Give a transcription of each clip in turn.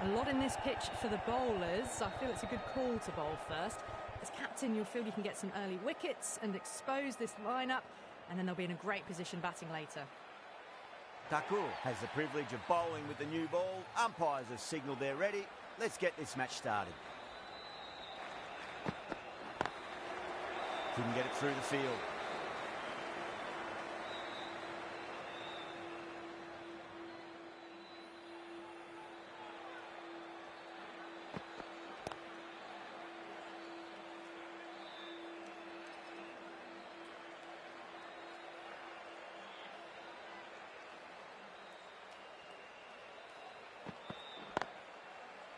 A lot in this pitch for the bowlers. I feel it's a good call to bowl first. As captain, you'll feel you can get some early wickets and expose this lineup, and then they'll be in a great position batting later. Thakur has the privilege of bowling with the new ball. Umpires have signalled they're ready. Let's get this match started. Couldn't get it through the field.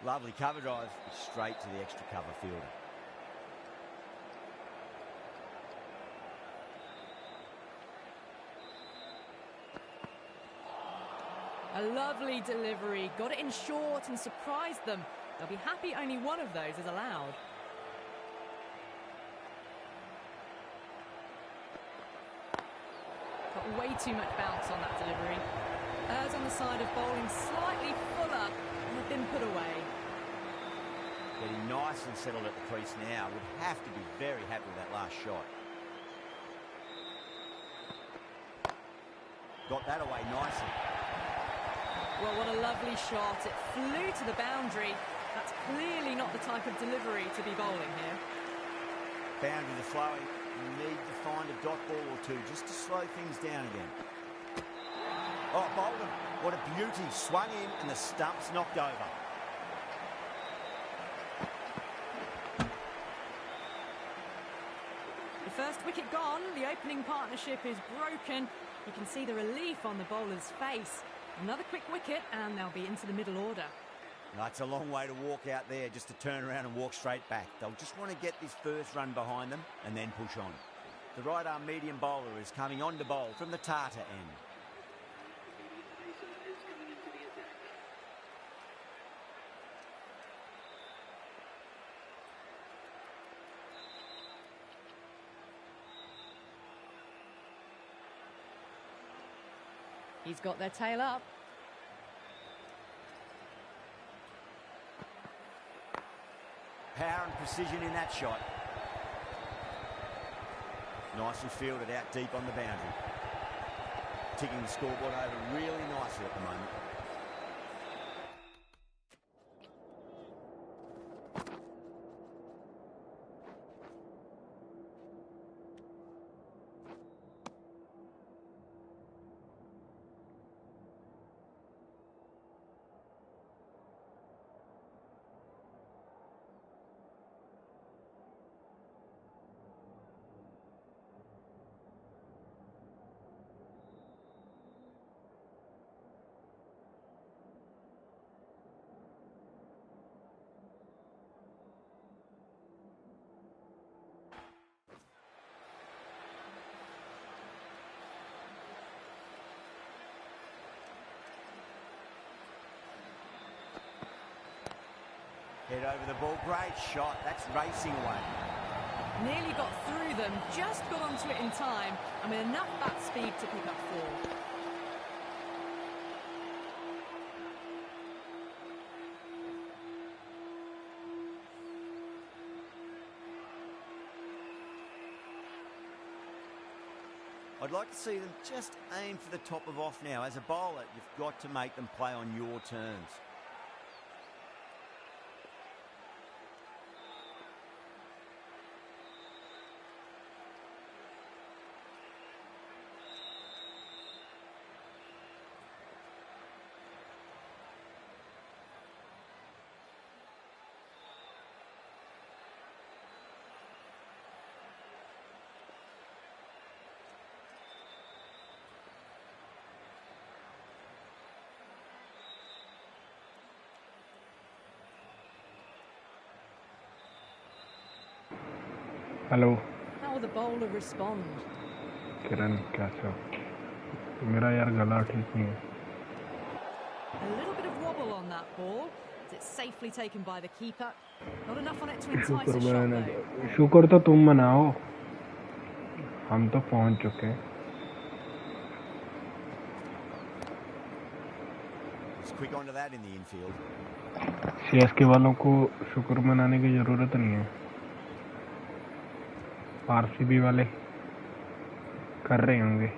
Lovely cover drive, straight to the extra cover fielder. A lovely delivery, got it in short and surprised them. They'll be happy only one of those is allowed. Got way too much bounce on that delivery. Errs on the side of bowling slightly fuller and have been put away. Getting nice and settled at the crease now. Would have to be very happy with that last shot. Got that away nicely. Well, what a lovely shot. It flew to the boundary. That's clearly not the type of delivery to be bowling here. Boundaries are flowing. You need to find a dot ball or two just to slow things down again. Oh, bowled him. What a beauty. Swung in and the stump's knocked over. The first wicket gone. The opening partnership is broken. You can see the relief on the bowler's face. Another quick wicket and they'll be into the middle order. That's a long way to walk out there just to turn around and walk straight back. They'll just want to get this first run behind them and then push on. The right-arm medium bowler is coming on to bowl from the Tata end. He's got their tail up. Power and precision in that shot. Nicely fielded out deep on the boundary. Ticking the scoreboard over really nicely at the moment. Head over the ball, great shot, that's racing away. Nearly got through them, just got onto it in time, and with enough bat speed to pick up 4. I'd like to see them just aim for the top of off now. As a bowler, you've got to make them play on your terms. Hello How will the bowler respond? किरण कैसे हो? मेरा यार गला ठीक नहीं है. A little bit of wobble on that ball. Is it safely taken by the keeper? Not enough on it to entice a shot though. शुक्र तो तुम मनाओ, हम तो पहुंच चुके हैं. He's quick onto that in the infield. CSK वालों को शुक्र मनाने की जरूरत नहीं है, आरसीबी वाले कर रहे होंगे।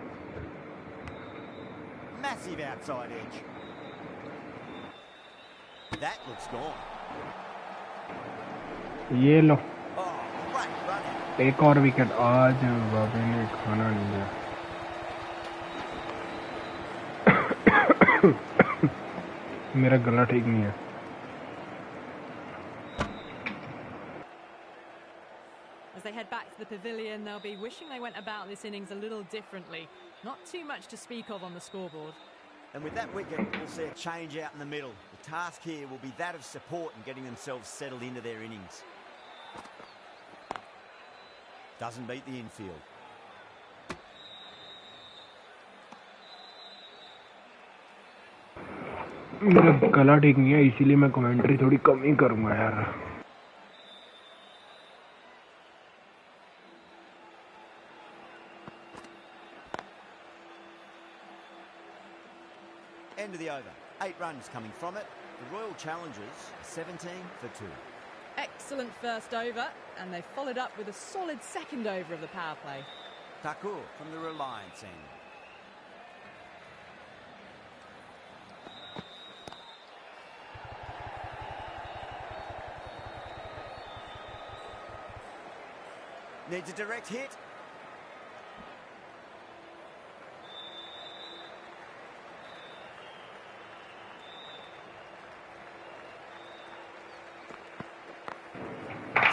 Massive outside edge. That looks gone. ये लो, Oh, great running. एक और विकेट। आज बाबे ने खाना नहीं दिया। मेरा गला ठीक नहीं है। As they head back to the pavilion, they'll be wishing they went about this innings a little differently. Not too much to speak of on the scoreboard. And with that wicket, we'll see a change out in the middle. The task here will be that of support and getting themselves settled into their innings. Doesn't beat the infield. मेरा गला ठीक नहीं है, इसीलिए मैं commentary थोड़ी कम ही करूंगा यार। End of the over. 8 runs coming from it. The Royal Challengers 17 for 2. Excellent first over, and they followed up with a solid second over of the power play. Thakur from the Reliance end. Needs a direct hit.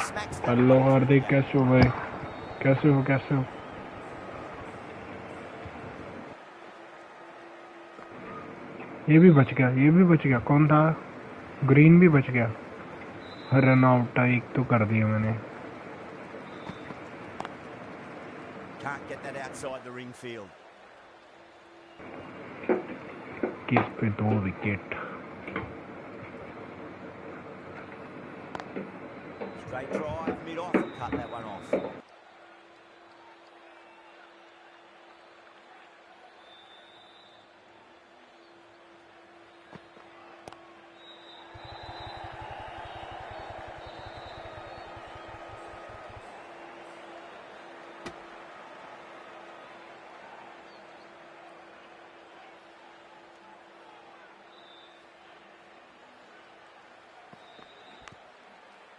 Smacks the hello Hardik, कैसे हो भाई? कैसे हो? ये भी बच गया। कौन था? ग्रीन भी बच गया। रन आउट एक तो कर दिया मैंने। Can't get that outside the ring field. किस पे 2 wicket? Straight drive, mid-off, and cut that one off.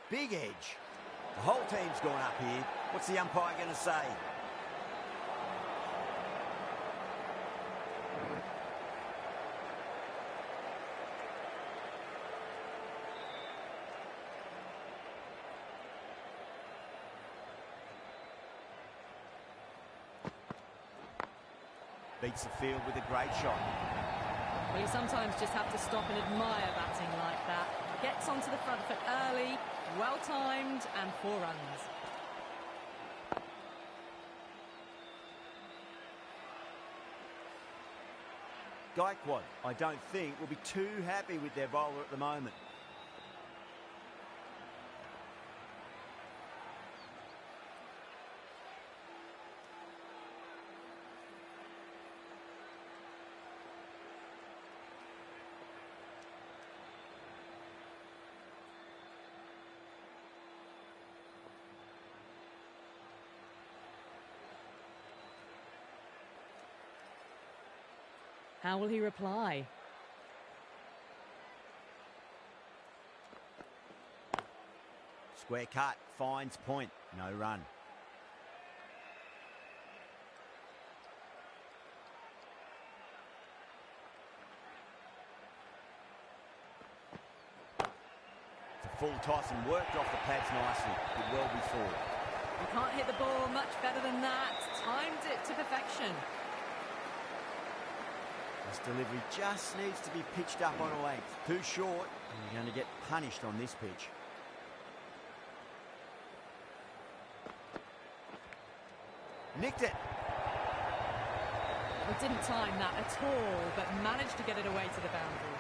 Big edge. The whole team's gone up here. What's the umpire going to say? Beats the field with a great shot. Well, you sometimes just have to stop and admire batting like that. Gets onto the front foot early, well-timed, and 4 runs. Gaikwad, I don't think, will be too happy with their bowler at the moment. How will he reply? Square cut, finds point, no run. It's a full toss and worked off the pads nicely. Did well before. You can't hit the ball much better than that. Timed it to perfection. This delivery just needs to be pitched up on a length. Too short, and you're going to get punished on this pitch. Nicked it. Well, didn't time that at all, but managed to get it away to the boundary.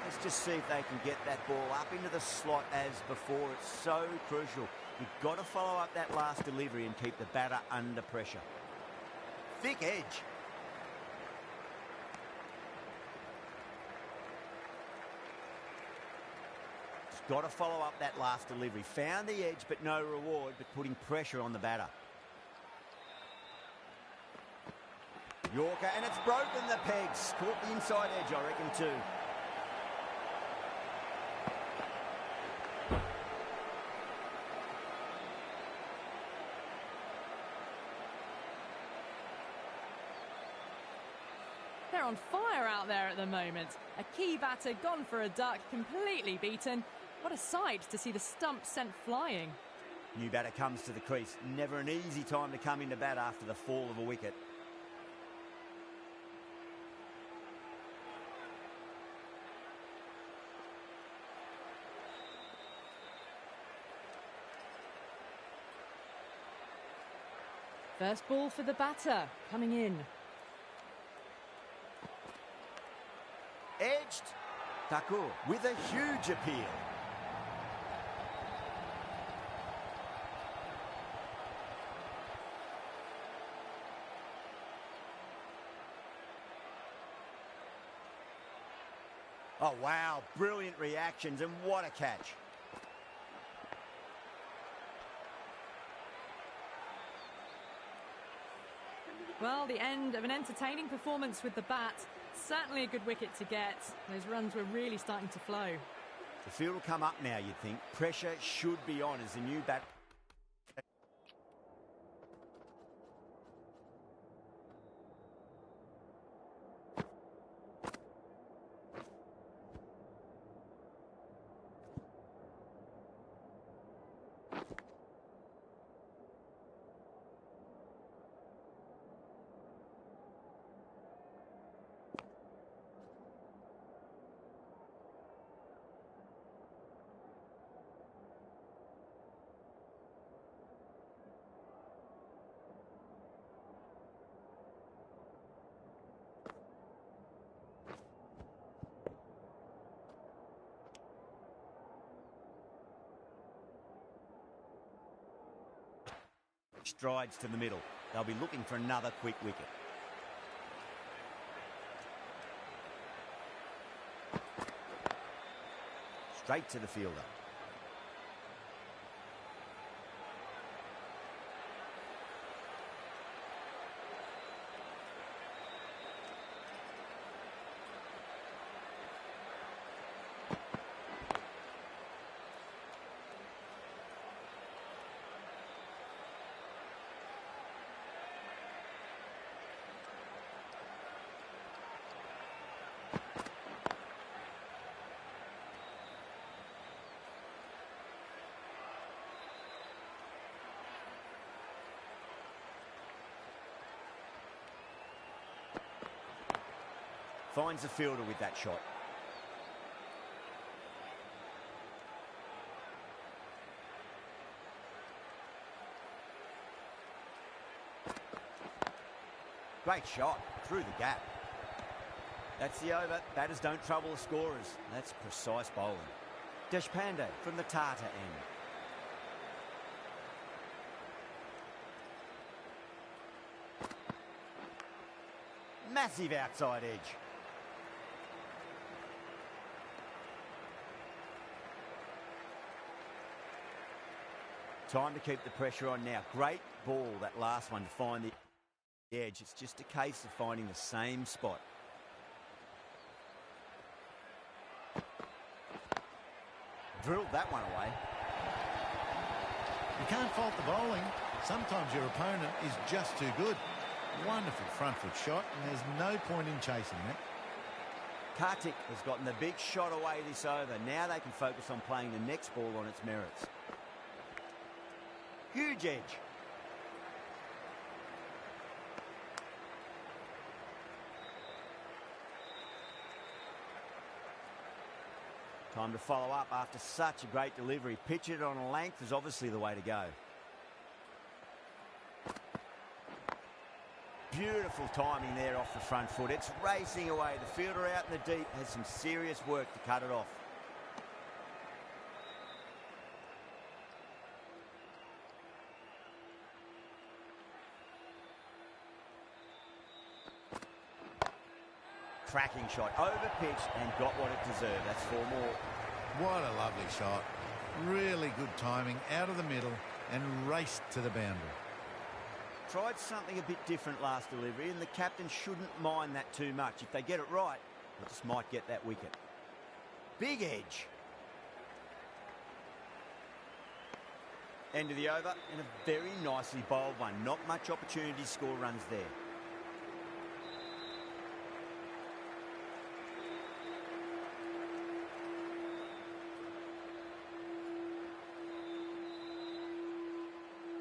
Let's just see if they can get that ball up into the slot as before. It's so crucial. You've got to follow up that last delivery and keep the batter under pressure. Thick edge. got to follow up that last delivery. Found the edge, but no reward, but putting pressure on the batter. Yorker, and it's broken the pegs. Caught the inside edge, I reckon, too. They're on fire out there at the moment. A key batter gone for a duck, completely beaten. What a sight to see the stump sent flying. New batter comes to the crease. Never an easy time to come into bat after the fall of a wicket. First ball for the batter, coming in. Edged. Thakur with a huge appeal. Oh, wow. Brilliant reactions, and what a catch. Well, the end of an entertaining performance with the bat. Certainly a good wicket to get. Those runs were really starting to flow. The field will come up now, you'd think. Pressure should be on as the new bat. Strides to the middle. They'll be looking for another quick wicket. Straight to the fielder. Finds the fielder with that shot. Great shot through the gap. That's the over. Batters don't trouble the scorers. That's precise bowling. Deshpande from the Tata end. Massive outside edge. Time to keep the pressure on now. Great ball, that last one, to find the edge. It's just a case of finding the same spot. Drilled that one away. You can't fault the bowling. Sometimes your opponent is just too good. Wonderful front foot shot, and there's no point in chasing that. Kartik has gotten the big shot away this over. Now they can focus on playing the next ball on its merits. Huge edge. Time to follow up after such a great delivery. Pitch it on a length is obviously the way to go. Beautiful timing there off the front foot. It's racing away. The fielder out in the deep has some serious work to cut it off. Cracking shot, over pitch, and got what it deserved. That's 4 more. What a lovely shot. Really good timing out of the middle and raced to the boundary. Tried something a bit different last delivery, and the captain shouldn't mind that too much. If they get it right, they just might get that wicket. Big edge. End of the over, and a very nicely bowled one. Not much opportunity to score runs there.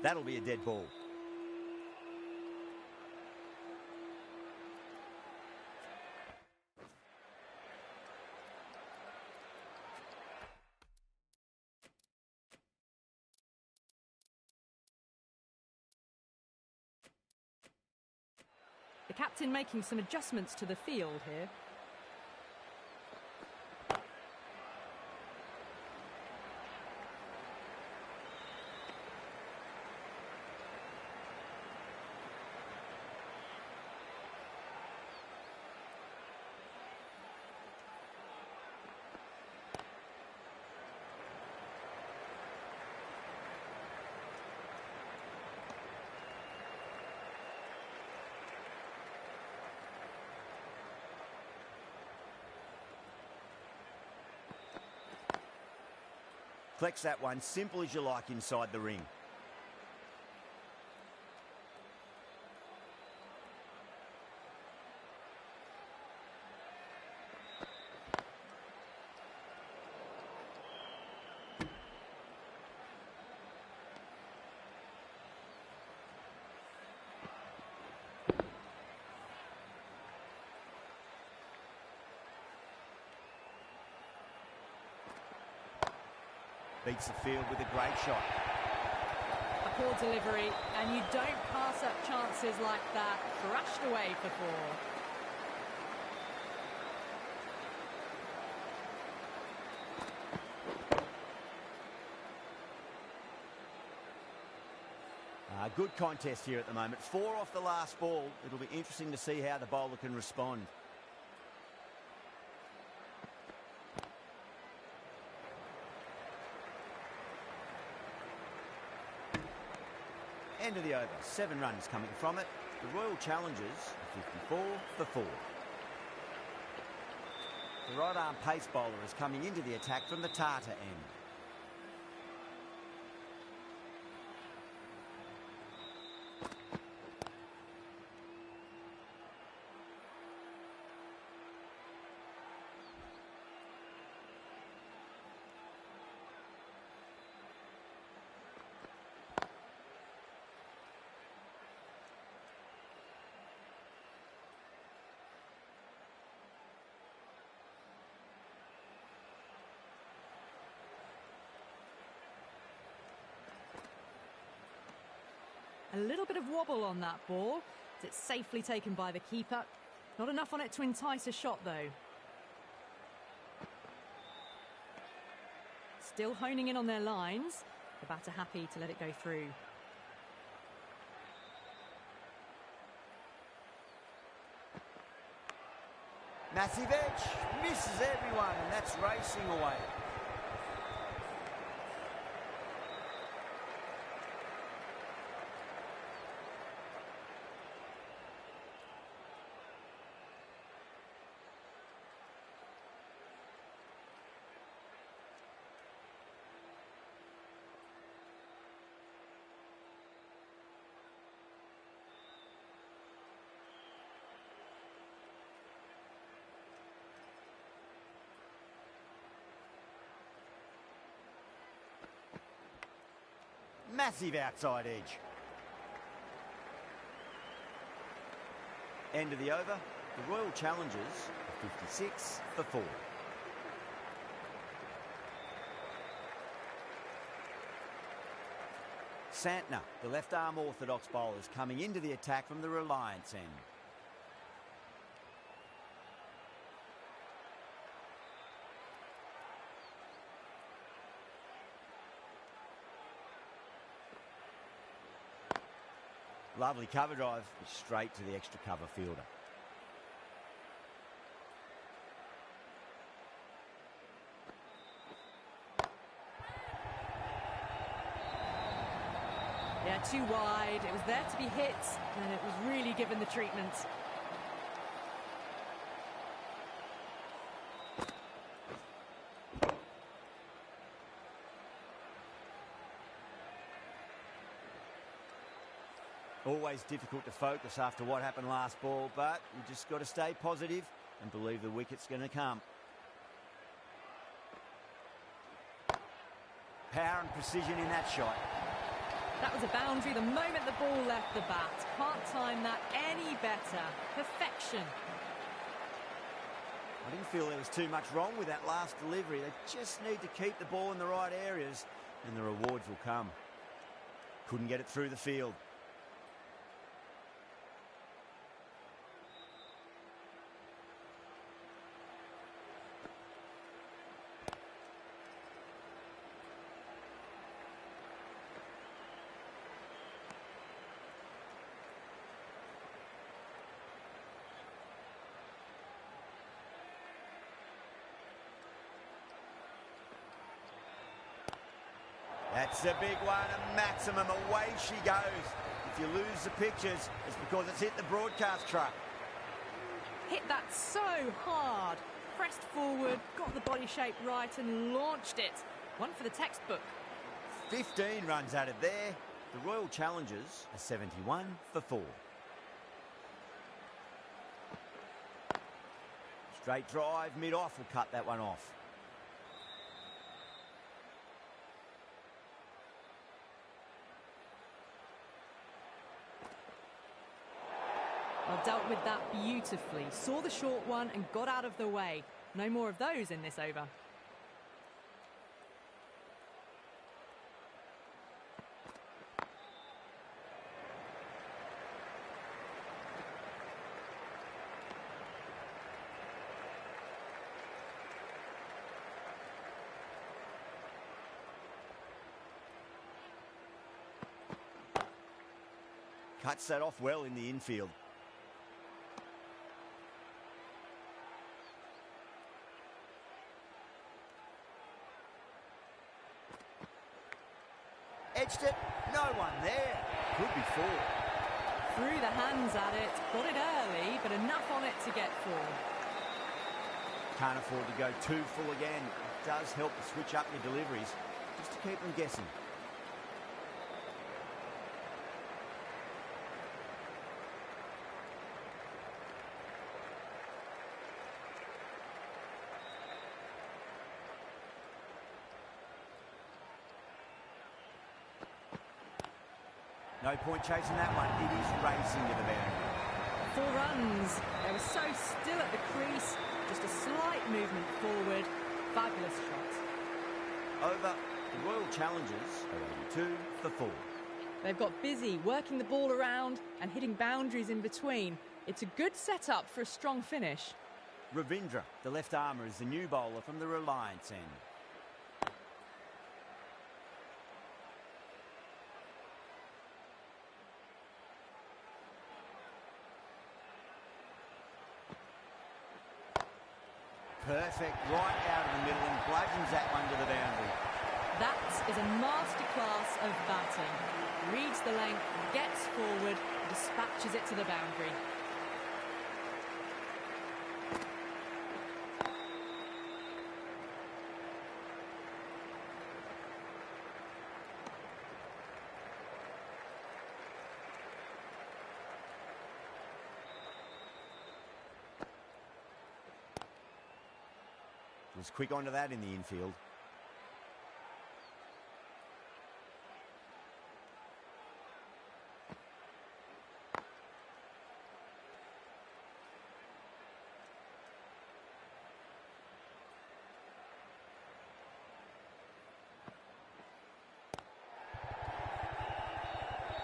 That'll be a dead ball. The captain making some adjustments to the field here. Flex that one, simple as you like inside the ring. Beats the field with a great shot. A poor delivery, and you don't pass up chances like that. Crashed away for 4. Good contest here at the moment. 4 off the last ball. It'll be interesting to see how the bowler can respond. End of the over. 7 runs coming from it. The Royal Challengers, 54 for 4. The right-arm pace bowler is coming into the attack from the Tata end. A little bit of wobble on that ball. It's safely taken by the keeper. Not enough on it to entice a shot, though. Still honing in on their lines. The batter happy to let it go through. Massive edge. Misses everyone, and that's racing away. Massive outside edge. End of the over. The Royal Challengers, 56 for 4. Santner, the left-arm orthodox bowler, is coming into the attack from the Reliance end. Lovely cover drive, straight to the extra cover fielder. went too wide, it was there to be hit, and it was really given the treatment. Always difficult to focus after what happened last ball, but you just got to stay positive and believe the wicket's going to come. Power and precision in that shot. That was a boundary the moment the ball left the bat. Can't time that any better. Perfection. I didn't feel there was too much wrong with that last delivery. They just need to keep the ball in the right areas and the rewards will come. Couldn't get it through the field. That's a big one, a maximum. Away she goes. If you lose the pictures, it's because it's hit the broadcast truck. Hit that so hard. Pressed forward, got the body shape right and launched it. One for the textbook. 15 runs added there. The Royal Challengers are 71 for 4. Straight drive, mid-off will cut that one off. Well, dealt with that beautifully. Saw the short one and got out of the way. No more of those in this over. Cuts that off well in the infield. Edged it, no one there. Could be 4. Threw the hands at it, got it early, but enough on it to get 4. Can't afford to go too full again. It does help to switch up your deliveries, just to keep them guessing. No point chasing that one. It is racing to the boundary. 4 runs. They were so still at the crease. Just a slight movement forward. Fabulous shot. Over. The Royal Challengers are 82 for 4. They've got busy working the ball around and hitting boundaries in between. It's a good setup for a strong finish. Ravindra, the left armour, is the new bowler from the Reliance end. Perfect, right out of the middle and bludgeons that one to the boundary. That is a masterclass of batting. Reads the length, gets forward, dispatches it to the boundary. Was quick onto that in the infield.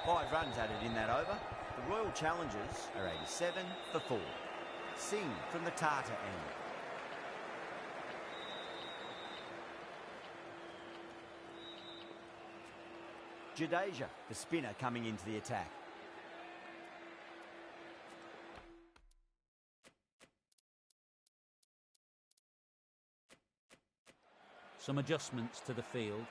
Five runs added in that over. The Royal Challengers are 87 for 4. Singh from the Tata end. Jadeja, the spinner, coming into the attack. Some adjustments to the field.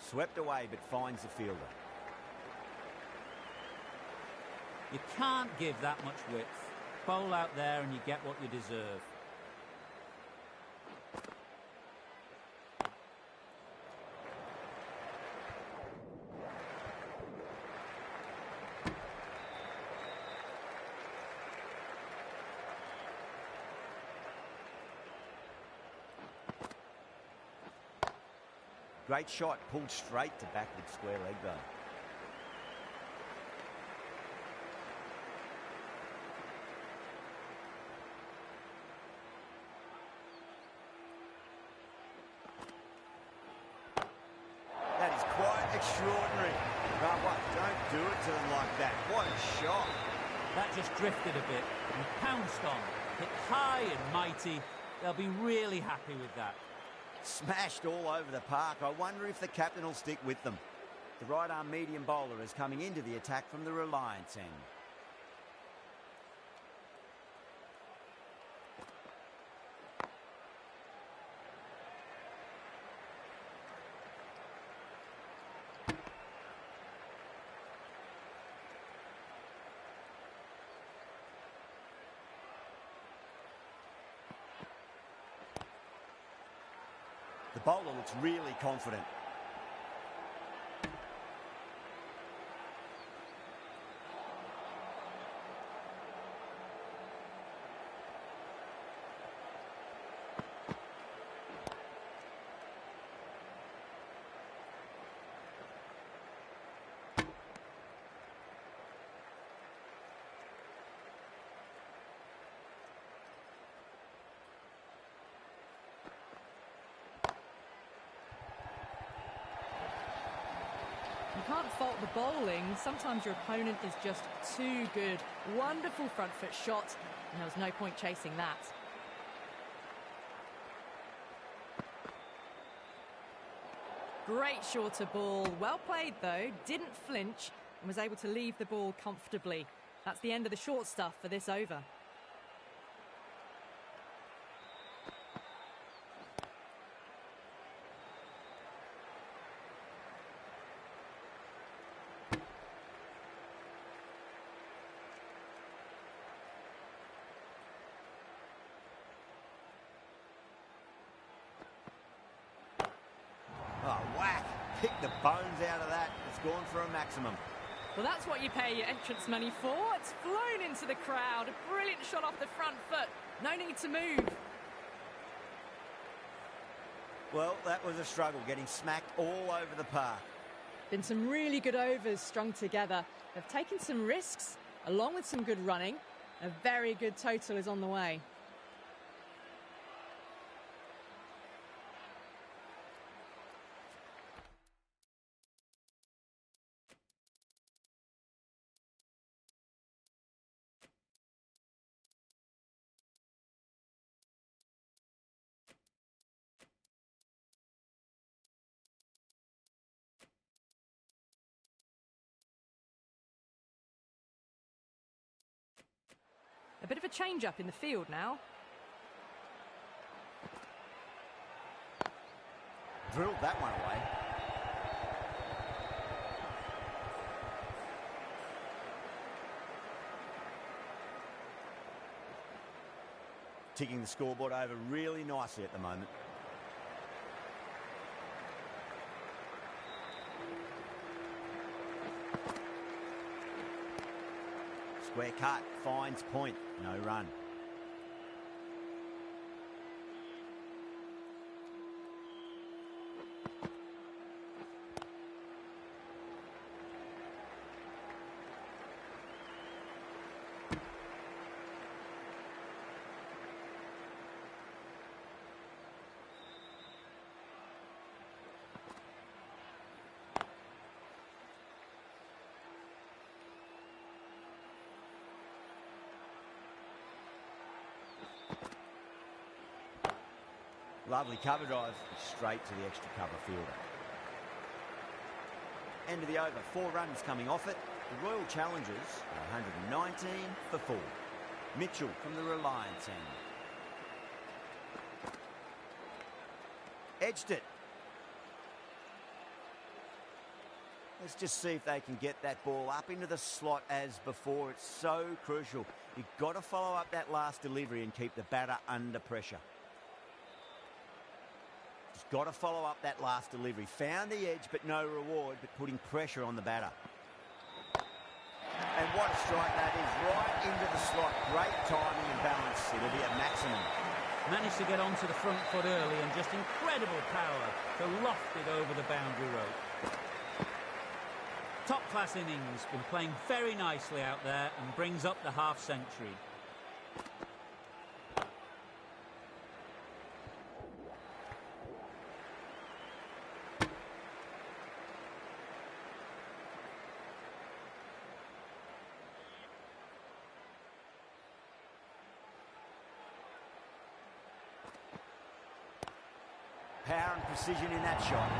Swept away but finds the fielder. You can't give that much width. Bowl out there and you get what you deserve. Great shot, pulled straight to backward square leg though. That is quite extraordinary. But what? Don't do it to them like that. What a shot. That just drifted a bit and pounced on. Hit high and mighty. They'll be really happy with that. Smashed all over the park. I wonder if the captain will stick with them. The right-arm medium bowler is coming into the attack from the Reliance end. The bowler looks really confident. You can't fault the bowling. Sometimes your opponent is just too good. Wonderful front foot shot, and there was no point chasing that. Great shorter ball. Well played, though. Didn't flinch and was able to leave the ball comfortably. That's the end of the short stuff for this over. Oh, whack. Pick the bones out of that. It's gone for a maximum. Well, that's what you pay your entrance money for. It's flown into the crowd. A brilliant shot off the front foot. No need to move. Well, that was a struggle, getting smacked all over the park. Been some really good overs strung together. They've taken some risks, along with some good running. A very good total is on the way. A bit of a change-up in the field now. Drilled that one away. Ticking the scoreboard over really nicely at the moment. Square cut, finds point, no run. Lovely cover drive, straight to the extra cover fielder. End of the over, 4 runs coming off it. The Royal Challengers are 119 for 4. Mitchell from the Reliance end. Edged it. Let's just see if they can get that ball up into the slot as before. It's so crucial. You've got to follow up that last delivery and keep the batter under pressure. Just got to follow up that last delivery. Found the edge, but no reward, but putting pressure on the batter. And what a strike that is, right into the slot. Great timing and balance. It'll be a maximum. Managed to get onto the front foot early and just incredible power to loft it over the boundary rope. Top-class innings, been playing very nicely out there and brings up the half-century. Power and precision in that shot.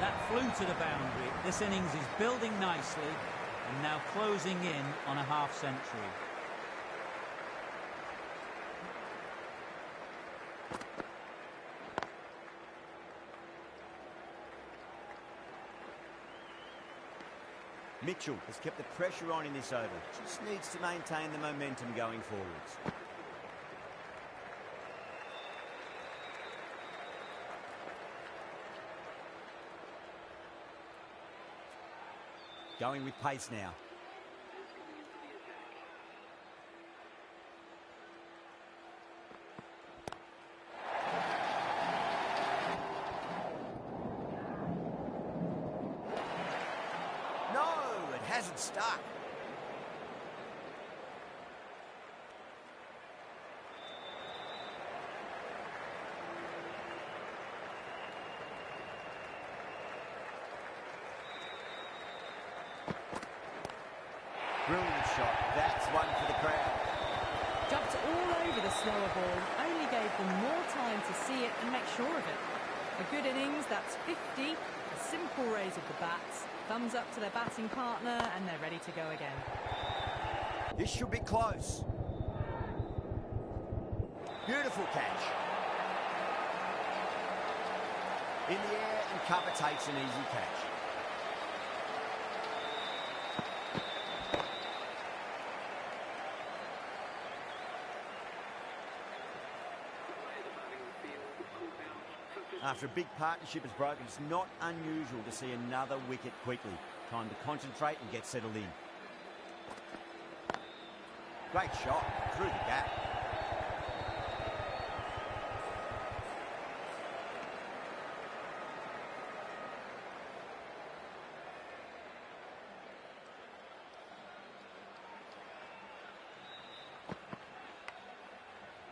That flew to the boundary. This innings is building nicely and now closing in on a half-century. Mitchell has kept the pressure on in this over. Just needs to maintain the momentum going forwards. Going with pace now. No, it hasn't stuck. Brilliant shot. That's one for the crowd. Jumped all over the slower ball, only gave them more time to see it and make sure of it. A good innings, that's 50. A simple raise of the bats. Thumbs up to their batting partner and they're ready to go again. This should be close. Beautiful catch. In the air and cover takes an easy catch. After a big partnership has broken, it's not unusual to see another wicket quickly. Time to concentrate and get settled in. Great shot through the gap.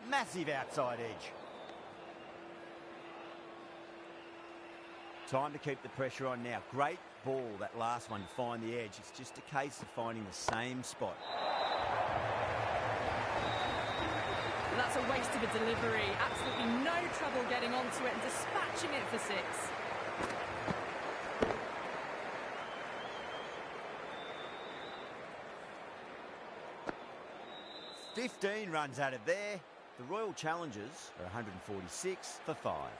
Massive outside edge. Time to keep the pressure on now. Great ball, that last one, to find the edge. It's just a case of finding the same spot. That's a waste of a delivery. Absolutely no trouble getting onto it and dispatching it for 6. "15 runs out of there. The Royal Challengers are 146 for 5.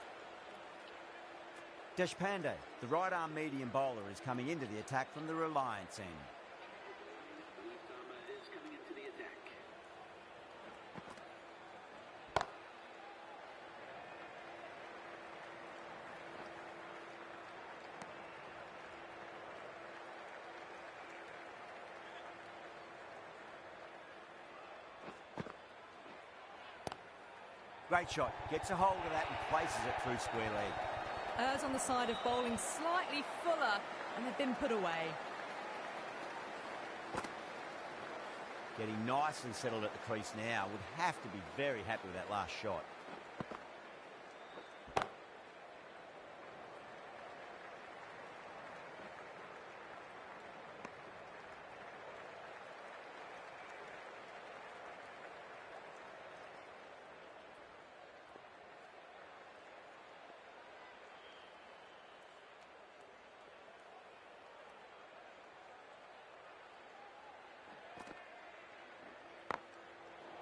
Deshpande, the right-arm medium bowler, is coming into the attack from the Reliance end. Great shot. Gets a hold of that and places it through square leg. Errs on the side of bowling slightly fuller, and they've been put away. Getting nicely settled at the crease now. Would have to be very happy with that last shot.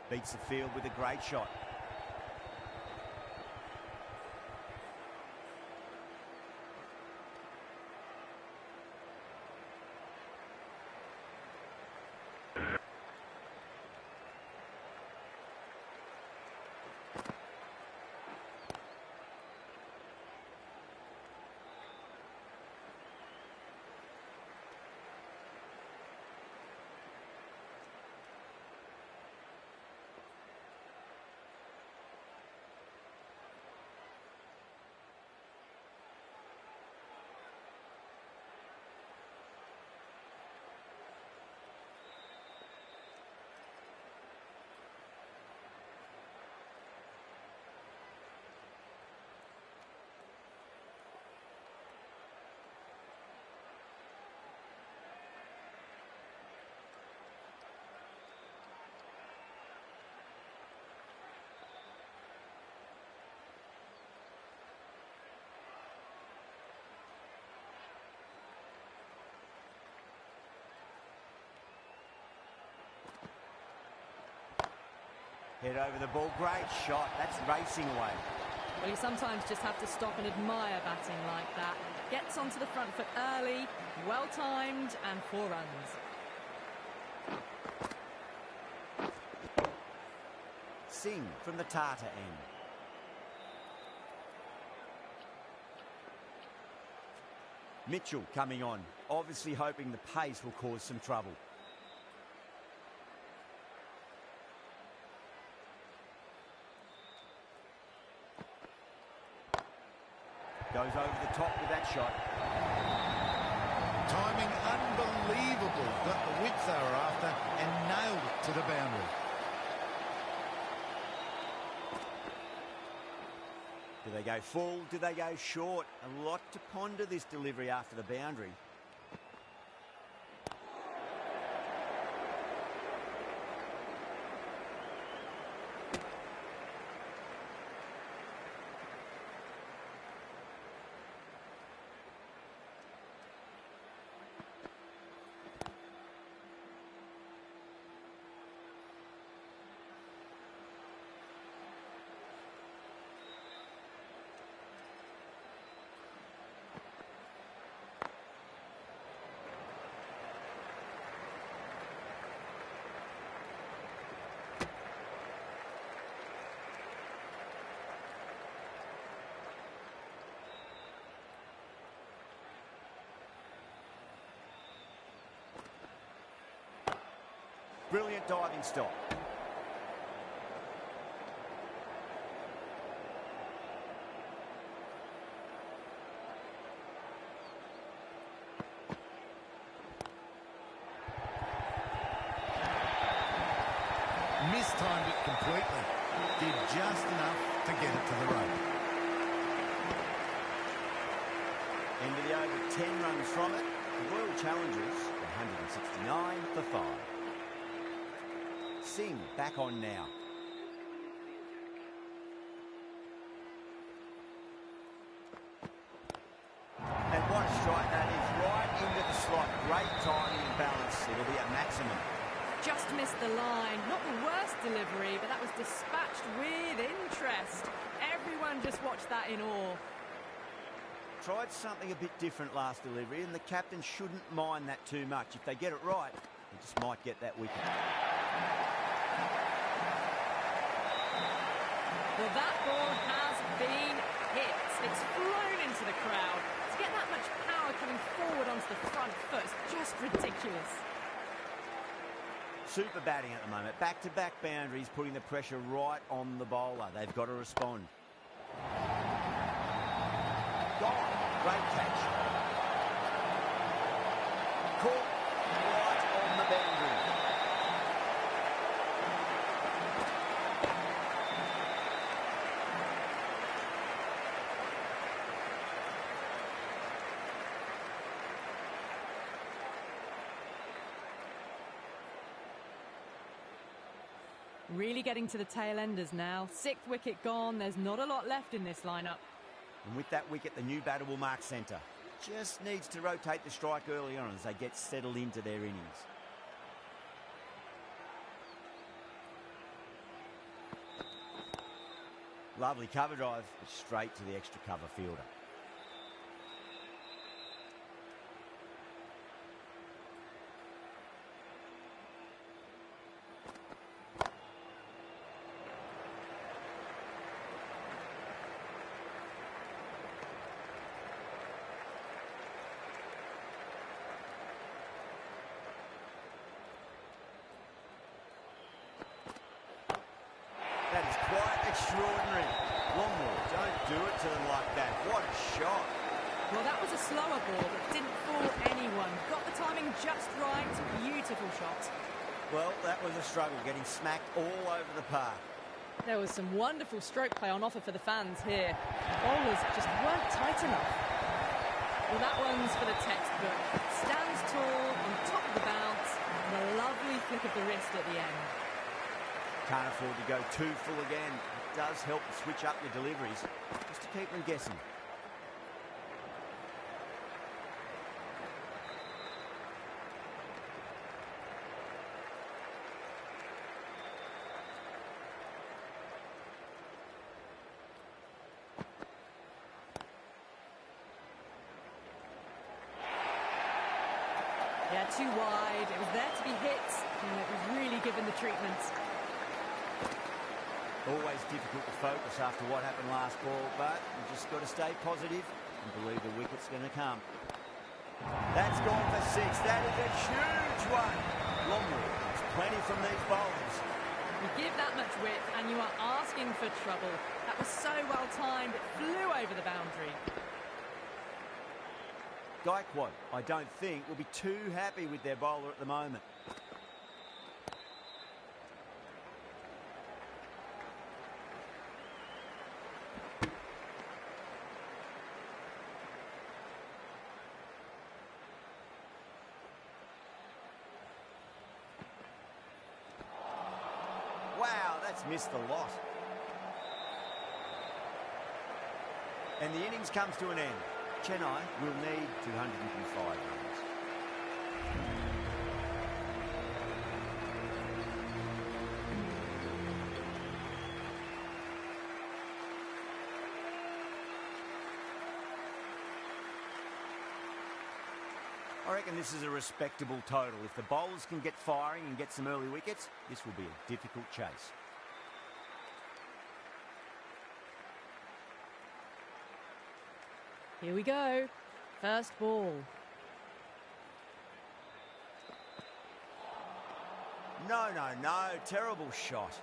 Beats the field with a great shot. Head over the ball. Great shot. That's racing away. Well, you sometimes just have to stop and admire batting like that. Gets onto the front foot early, well-timed, and 4 runs. Singh from the Tata end. Mitchell coming on, obviously hoping the pace will cause some trouble. Goes over the top with that shot. Timing unbelievable. Got the width they were after and nailed it to the boundary. Do they go full? Do they go short? A lot to ponder this delivery after the boundary. Brilliant diving stop. Mistimed it completely. Did just enough to get it to the rope. End of the over, 10 runs from it. The Royal Challengers, 169 for 5. Singh back on now. And what a strike that is, right into the slot. Great timing and balance. It'll be a maximum. Just missed the line. Not the worst delivery, but that was dispatched with interest. Everyone just watched that in awe. Tried something a bit different last delivery, and the captain shouldn't mind that too much. If they get it right, they just might get that wicket. Well, that ball has been hit. It's flown into the crowd. To get that much power coming forward onto the front foot is just ridiculous. Super batting at the moment. Back-to-back boundaries, putting the pressure right on the bowler. They've got to respond. Gone. Great catch. Caught right on the boundary. Really getting to the tail enders now. 6th wicket gone. There's not a lot left in this lineup. And with that wicket, the new batter will mark centre. Just needs to rotate the strike early on as they get settled into their innings. Lovely cover drive, but straight to the extra cover fielder. That is quite extraordinary. Longmore, don't do it to them like that. What a shot. Well, that was a slower ball that didn't fool anyone. Got the timing just right. Beautiful shot. Well, that was a struggle, getting smacked all over the park. There was some wonderful stroke play on offer for the fans here. Bowlers just weren't tight enough. Well, that one's for the textbook. Stands tall, on top of the bounce, and a lovely flick of the wrist at the end. Can't afford to go too full again. It does help to switch up your deliveries, just to keep them guessing. Yeah, too wide. It was there to be hit, and it was really given the treatment. Always difficult to focus after what happened last ball, but you just got to stay positive and believe the wicket's going to come. That's gone for 6. That is a huge one. Longwood, it's plenty from these bowlers. You give that much width and you are asking for trouble. That was so well timed, it flew over the boundary. Gaikwad, I don't think, will be too happy with their bowler at the moment. Wow, that's missed a lot. And the innings comes to an end. Chennai will need 205 runs. I reckon this is a respectable total. If the bowlers can get firing and get some early wickets, this will be a difficult chase. Here we go. First ball. No, no, no. Terrible shot.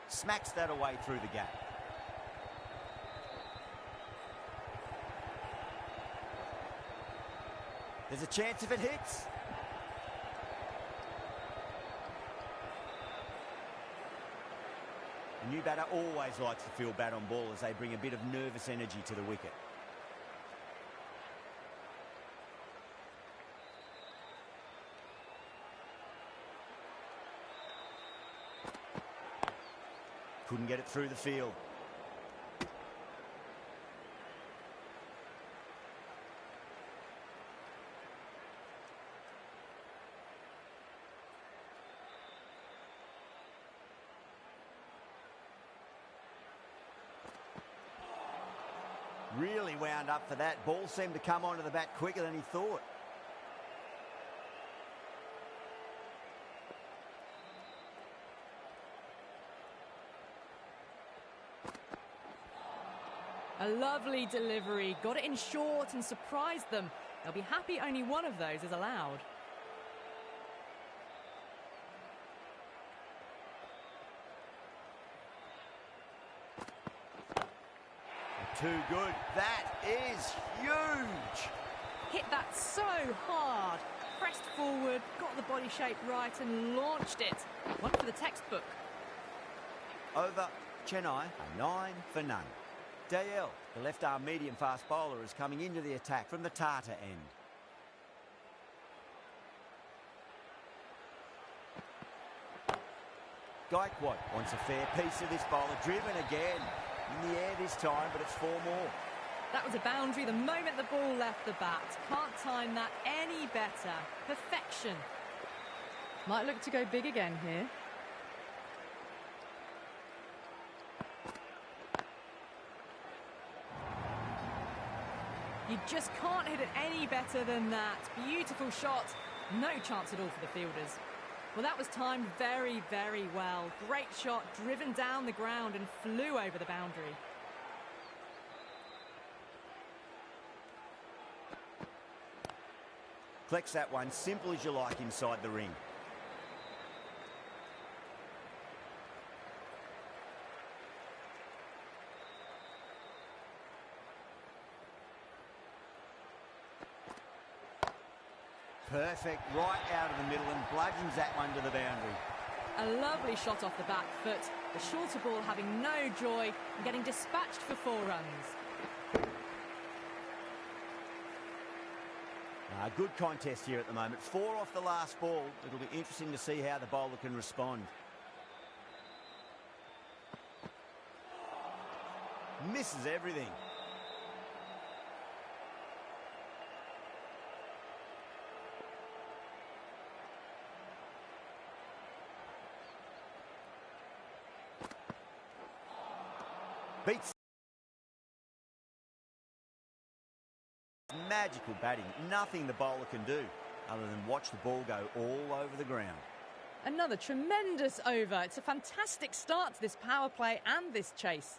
Smacks that away through the gap. There's a chance if it hits. A new batter always likes to feel bat on ball as they bring a bit of nervous energy to the wicket. Couldn't get it through the field. Really wound up for that. Ball seemed to come onto the bat quicker than he thought. A lovely delivery. Got it in short and surprised them. They'll be happy only one of those is allowed. Too good. That is huge. Hit that so hard. Pressed forward, got the body shape right and launched it. One for the textbook. Over Chennai, a 9 for none. Dayal, the left-arm medium-fast bowler, is coming into the attack from the Tata end. Gaikwad wants a fair piece of this bowler. Driven again. In the air this time, but it's 4 more. That was a boundary the moment the ball left the bat. Can't time that any better. Perfection. Might look to go big again here. You just can't hit it any better than that. Beautiful shot. No chance at all for the fielders. Well, that was timed very, very well. Great shot, driven down the ground and flew over the boundary. Collects that one, simple as you like inside the ring. Perfect, right out of the middle and bludgeons that one to the boundary. A lovely shot off the back foot. The shorter ball having no joy and getting dispatched for 4 runs. A good contest here at the moment. 4 off the last ball. It'll be interesting to see how the bowler can respond. Misses everything. Beats magical batting. Nothing the bowler can do other than watch the ball go all over the ground. Another tremendous over. It's a fantastic start to this power play and this chase.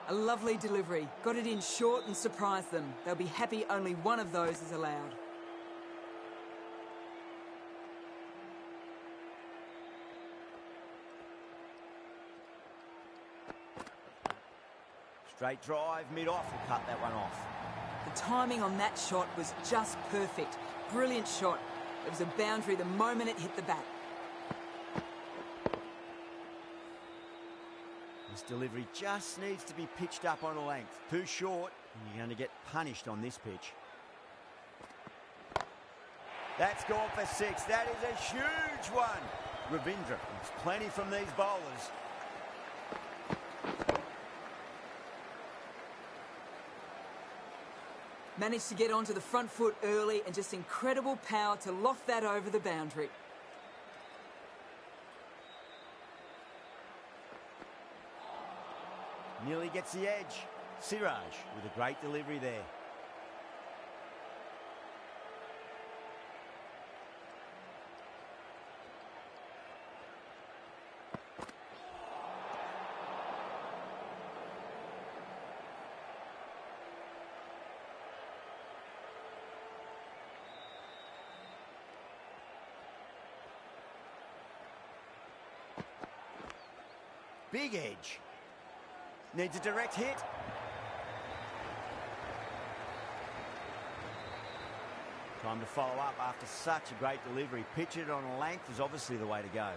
A lovely delivery. Got it in short and surprised them. They'll be happy only one of those is allowed. Straight drive, mid-off, will cut that one off. The timing on that shot was just perfect. Brilliant shot. It was a boundary the moment it hit the bat. This delivery just needs to be pitched up on a length. Too short, and you're going to get punished on this pitch. That's gone for 6. That is a huge one. Ravindra, there's plenty from these bowlers. Managed to get onto the front foot early and just incredible power to loft that over the boundary. Nearly gets the edge. Siraj with a great delivery there. Big edge. Needs a direct hit. Time to follow up after such a great delivery. Pitch it on a length is obviously the way to go.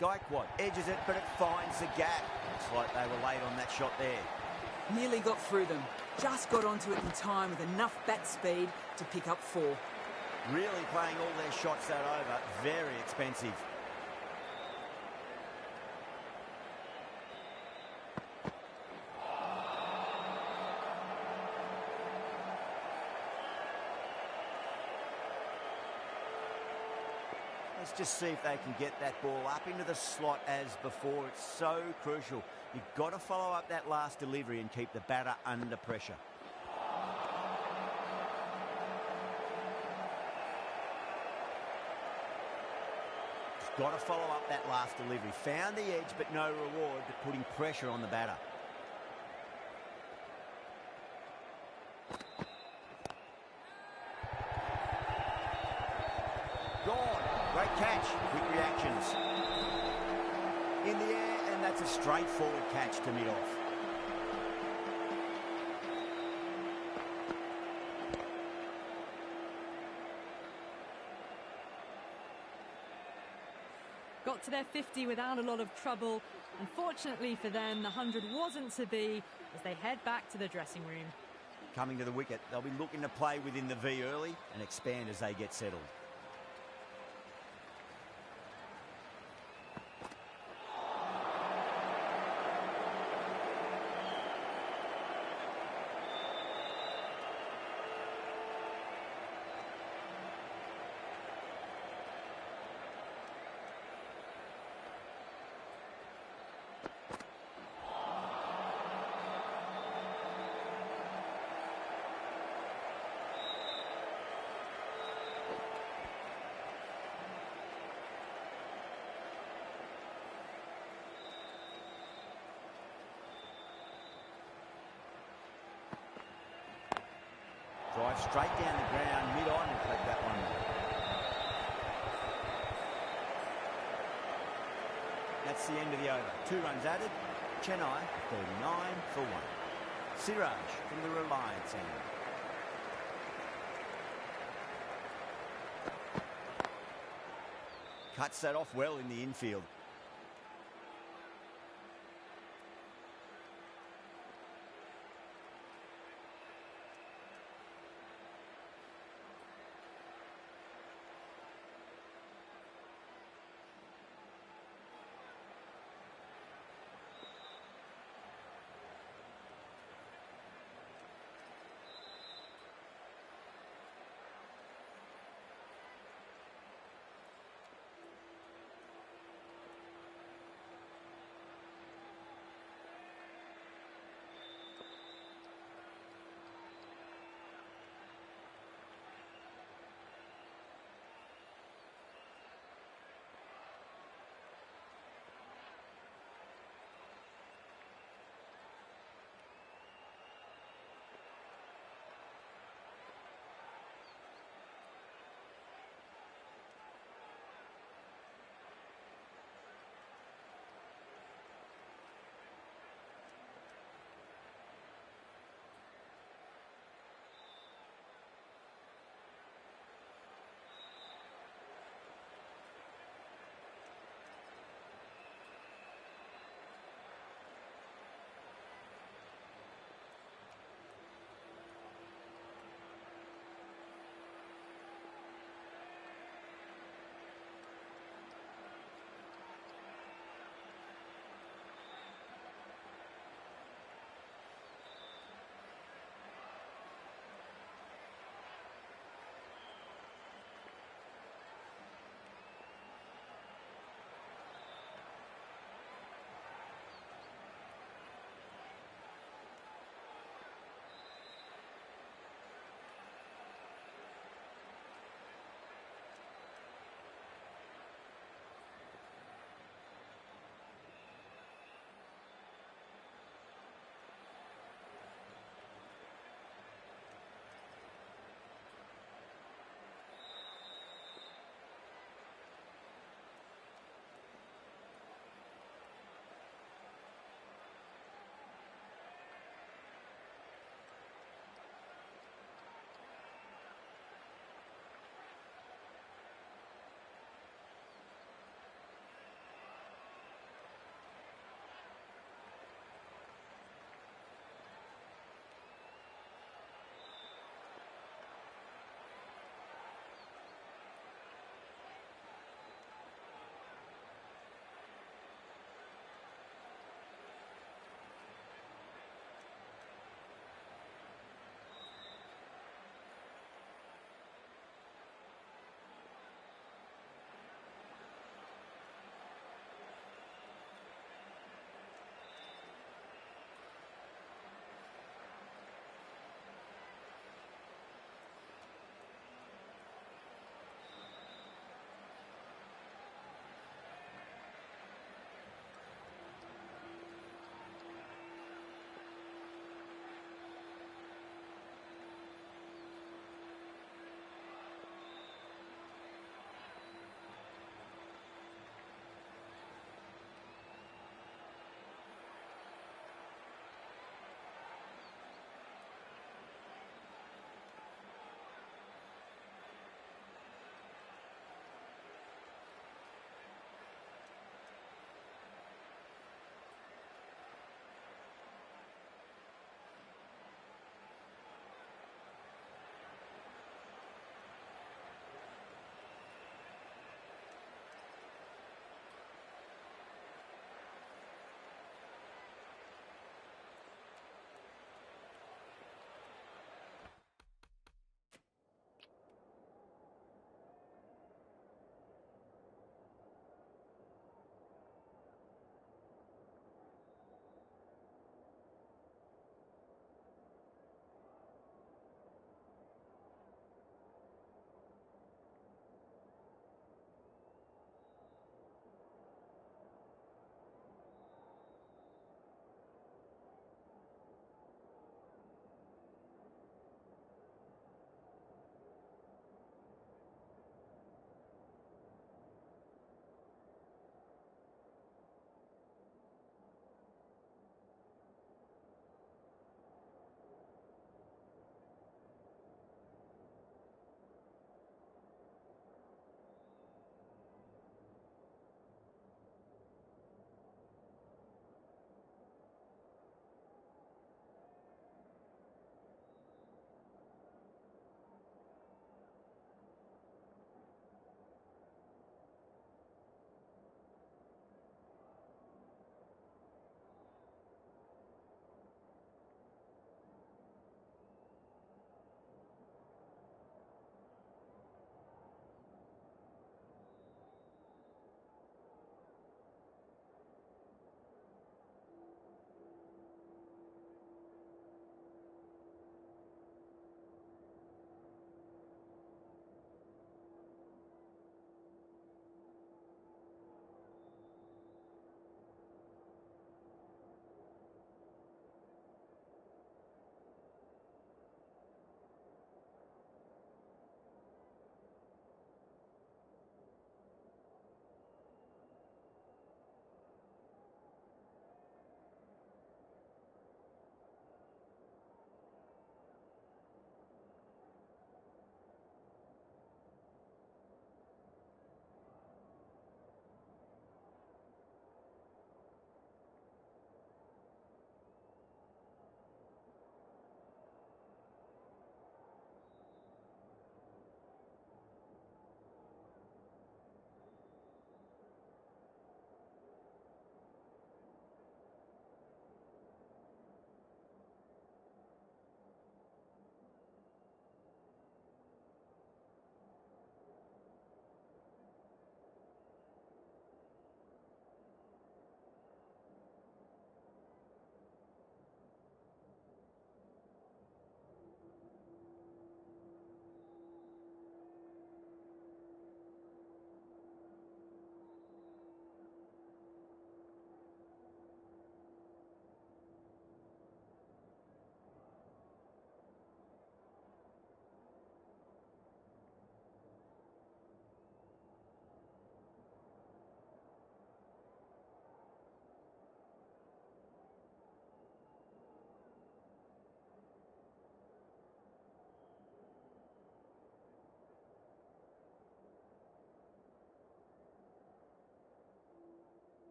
Gaikwad edges it, but it finds the gap. Looks like they were late on that shot there. Nearly got through them. Just got onto it in time with enough bat speed to pick up 4. Really playing all their shots that over. Very expensive. Let's just see if they can get that ball up into the slot as before. It's so crucial. You've got to follow up that last delivery and keep the batter under pressure. Got to follow up that last delivery. Found the edge, but no reward, but putting pressure on the batter. Gone. Great catch. Quick reactions. In the air, and that's a straightforward catch to mid-off. Got to their 50 without a lot of trouble. Unfortunately for them, the 100 wasn't to be as they head back to the dressing room. Coming to the wicket, they'll be looking to play within the V early and expand as they get settled. Drive straight down the ground, mid-on, and collect that one. That's the end of the over. 2 runs added. Chennai 39 for 1. Siraj from the Reliance end. Cuts that off well in the infield.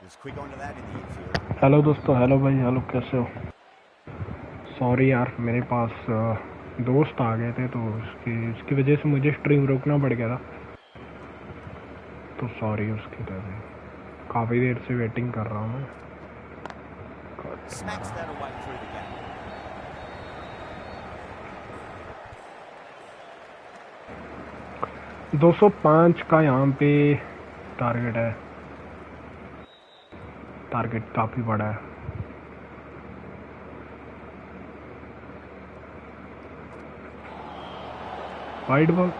Was quick onto that in the infield. Hello दोस्तों, hello भाई, hello, कैसे हो? Sorry यार, मेरे पास दोस्त आ गए थे तो इसकी वजह से मुझे स्ट्रीम रोकना पड़ गया था, तो सॉरी उसकी तरह। काफ़ी देर से वेटिंग कर रहा हूँ मैं। Smacks that away through the gap. 205 का यहाँ पे टारगेट है। टारगेट काफ़ी बड़ा है। वाइड बॉल,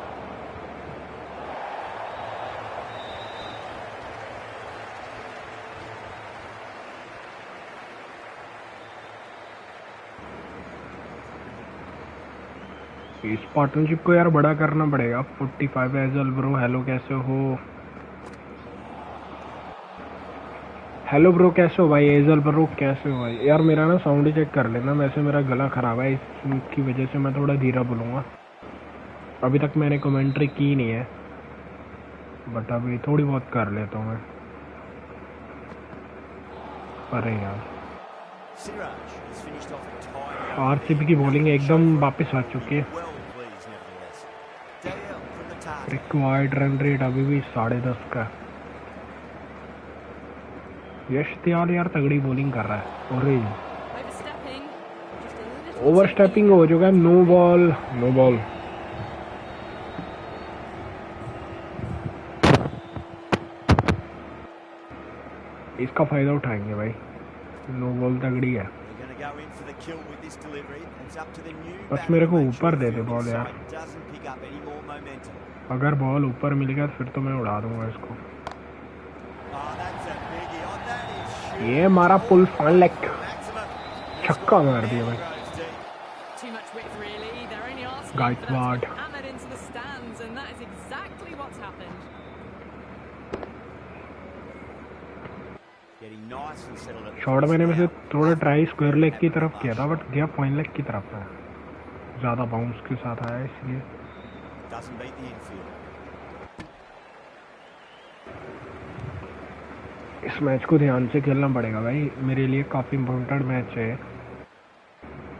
इस पार्टनरशिप को यार बड़ा करना पड़ेगा। 45 एजल ब्रो, हेलो कैसे हो? हेलो ब्रो, कैसे हो भाई? एजल ब्रो कैसे हो भाई? यार मेरा ना साउंड चेक कर लेना, वैसे मेरा गला ख़राब है, इसकी वजह से मैं थोड़ा धीरा बोलूँगा। अभी तक मैंने कमेंट्री की नहीं है, बट अभी थोड़ी बहुत कर लेता हूँ मैं। अरे यार, Siraj has finished off a tidy. RCB की बॉलिंग एकदम वापस आ चुकी है। Well pleased nevertheless. Dale from the target. Required run rate अभी भी 10.5 का। यश दयाल यार तगड़ी बॉलिंग कर रहा है। और Overstepping. Just a little over too stepping eager. हो चुका है। No ball, no ball. इसका फायदा उठाएंगे भाई, नो बॉल तगड़ी है। They're going to go in for the kill with this delivery. It's up to the new बस batter मेरे to को make ऊपर sure they the they fielding ball यार। side doesn't pick up any more momentum. अगर ball ऊपर मिल गया फिर तो मैं उड़ा दूंगा इसको। Oh, that's a biggie. Oh, that is huge. ये मारा पुल फन लेग, Maximum. छक्का मार दिया भाई। Goes deep. Too much width, really. They're only asking for that to Gaikwad, be hammered into the stands, and that is exactly what's happened. Getting nice and settled at the shot मैंने crease वैसे now. थोड़ा try square leg की तरफ किया था, but गया point leg की तरफ है। ज़्यादा बाउंस के साथ आया इसलिए। Doesn't beat the infield. इस मैच को ध्यान से खेलना पड़ेगा भाई, मेरे लिए काफ़ी इम्पोर्टेंट मैच है,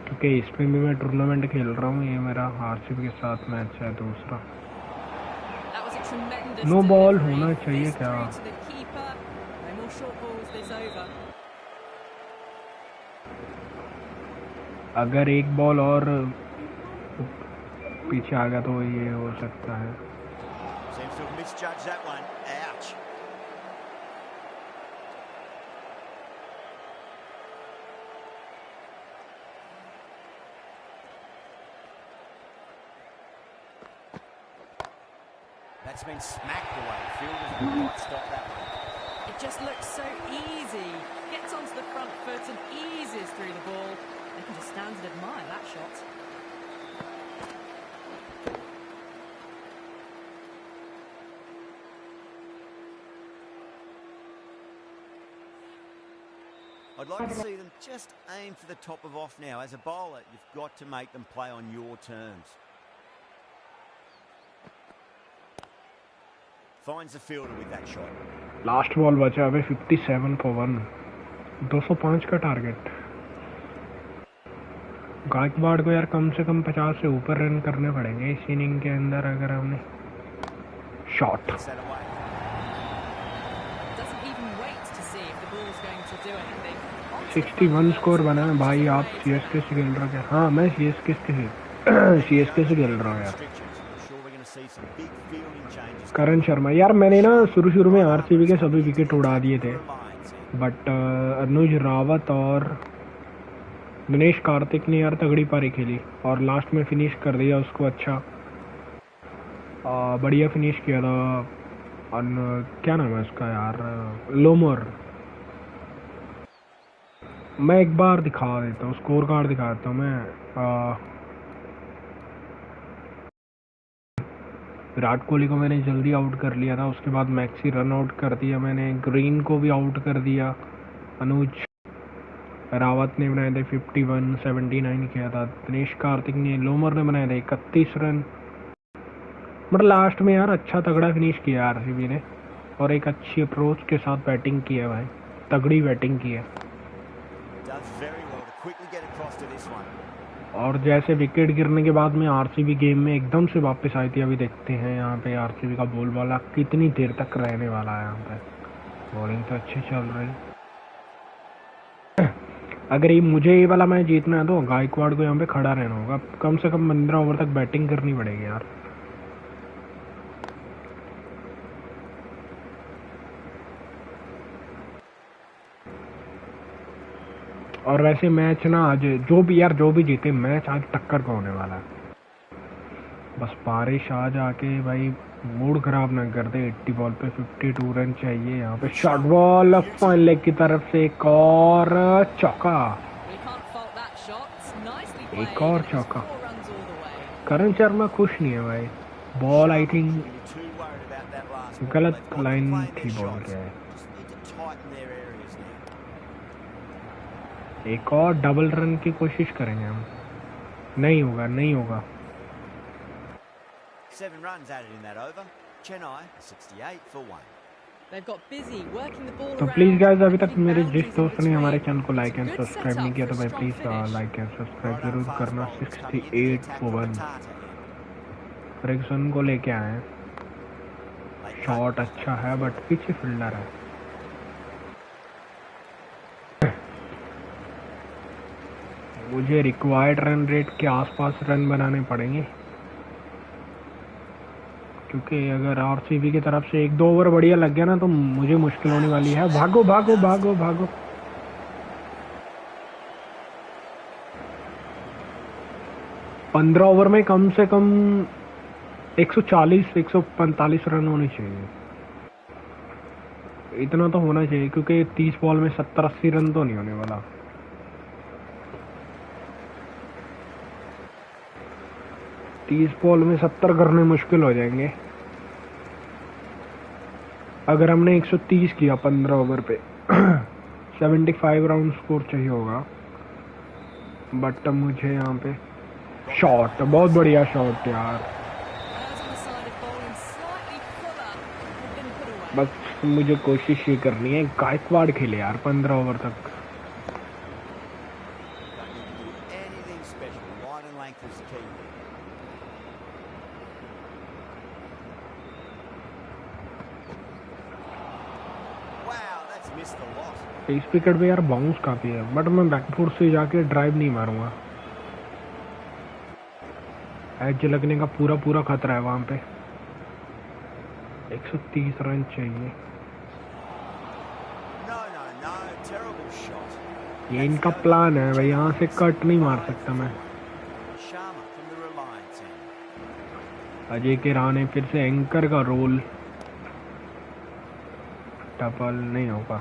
क्योंकि इसमें भी मैं टूर्नामेंट खेल रहा हूँ। ये मेरा आरसीबी के साथ मैच है दूसरा। That was a tremendous no ball delivery. होना चाहिए This क्या? through to the keeper. No more short balls this over. अगर एक बॉल और पीछे आ गया तो ये हो सकता है। Seems to have misjudged that one. Ouch. That's been smacked away. Fielders will not stop that one. It just looks so easy. Gets onto the front foot and eases through the ball. They can just stand and admire that shot. I'd like to see them just aim for the top of off now. As a bowler, you've got to make them play on your terms. Finds the fielder with that shot. Last ball बचा अभी 57 for 1। 205 का target. Gaekwad को यार कम से कम 50 से ऊपर run करने पड़ेंगे इस इनिंग के अंदर, अगर हमने shot. Gets that away. Doesn't even wait to see if the ball's going to do anything. 61 score बना है भाई। आप सीएसके से खेल रहे हो क्या? हाँ, मैं सीएसके से खेल रहा हूँ यार। Restrictions. I'm sure we're going to see some big fielding changes. करण शर्मा यार, मैंने ना शुरू में आरसीबी के सभी विकेट उड़ा दिए थे, बट अनुज रावत और दिनेश कार्तिक ने यार तगड़ी पारी खेली और लास्ट में फिनिश कर दिया उसको। अच्छा बढ़िया फिनिश किया था। क्या नाम है उसका यार? लोमर। मैं एक बार दिखा देता हूँ, स्कोर कार्ड दिखा देता हूँ मैं। विराट कोहली को मैंने जल्दी आउट कर लिया था, उसके बाद मैक्सी रन आउट कर दिया मैंने, ग्रीन को भी आउट कर दिया। अनुज रावत ने बनाए थे 51, 79 किया था। दिनेश कार्तिक ने, लोमर ने बनाए थे 31 रन। मतलब लास्ट में यार अच्छा तगड़ा फिनिश किया आरसीबी ने और एक अच्छी अप्रोच के साथ बैटिंग की है भाई। तगड़ी बैटिंग की है। Does very well to quickly get across to this one. और जैसे विकेट गिरने के बाद में आरसीबी गेम में एकदम से वापस आई थी। अभी देखते हैं यहाँ पे आरसीबी का बोलबाला कितनी देर तक रहने वाला है। यहाँ पे बॉलिंग तो अच्छी चल रही है। अगर ये मुझे ये वाला मैच जीतना है तो गायकवाड़ को यहाँ पे खड़ा रहना होगा। कम से कम 15 ओवर तक बैटिंग करनी पड़ेगी यार। और वैसे मैच ना आज जो भी जीते मैच आज टक्कर का होने वाला है। बस बारिश आ जाके भाई मूड खराब ना कर दे। 80 बॉल पे 52 रन चाहिए। यहाँ पे शॉर्ट बॉल फाइन लेग की तरफ से एक और चौका। एक और चौका। करण शर्मा खुश नहीं है भाई। बॉल आई थिंक गलत लाइन थी बॉल के। एक और डबल रन की कोशिश करेंगे हम। नहीं होगा, नहीं होगा। 7 runs added in that over. Chennai 68 for 1. They've got busy working the ball तो around. प्लीज़ गाइस अभी तक मेरे जिस दोस्त ने हमारे चैनल को लाइक एंड सब्सक्राइब नहीं किया तो भाई प्लीज़ लाइक एंड सब्सक्राइब जरूर करना। 68 for 1 फ्रिक्सन को लेके आए हैं। शॉट अच्छा है बट पीछे फील्डर है। मुझे रिक्वायर्ड रन रेट के आसपास रन बनाने पड़ेंगे क्योंकि अगर आरसीबी की तरफ से 1-2 ओवर बढ़िया लग गया ना तो मुझे मुश्किल होने वाली है। भागो भागो भागो भागो। पंद्रह ओवर में कम से कम 140-145 रन होने चाहिए। इतना तो होना चाहिए क्योंकि 30 बॉल में 70-80 रन तो नहीं होने वाला। तीस बॉल में 70 करने मुश्किल हो जाएंगे। अगर हमने 130 किया 15 ओवर पे 75 राउंड स्कोर चाहिए होगा। बट मुझे यहाँ पे शॉट, बहुत बढ़िया शॉट यार। बस मुझे कोशिश ये करनी है गायकवाड़ खेले यार 15 ओवर तक। इस विकेट पे यार बाउंस काफी है बट मैं बैकफुट से जाके ड्राइव नहीं मारूंगा। एज लगने का पूरा खतरा है वहां पे। 130 रन चाहिए। ये इनका प्लान है भाई। यहाँ से कट नहीं मार सकता मैं। अजय के राणे फिर से एंकर का रोल। डबल नहीं होगा।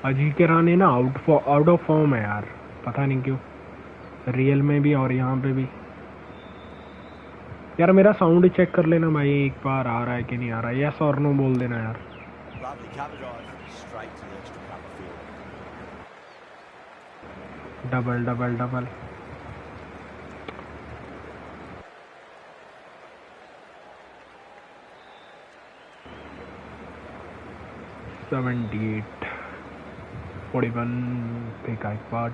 अजय के राणे ना आउट ऑफ फॉर्म है यार, पता नहीं क्यों। रियल में भी और यहाँ पे भी। यार मेरा साउंड चेक कर लेना भाई एक बार, आ रहा है कि नहीं आ रहा है। यस और नो बोल देना यार। Double double double. $78 41 पे गायकवाड़।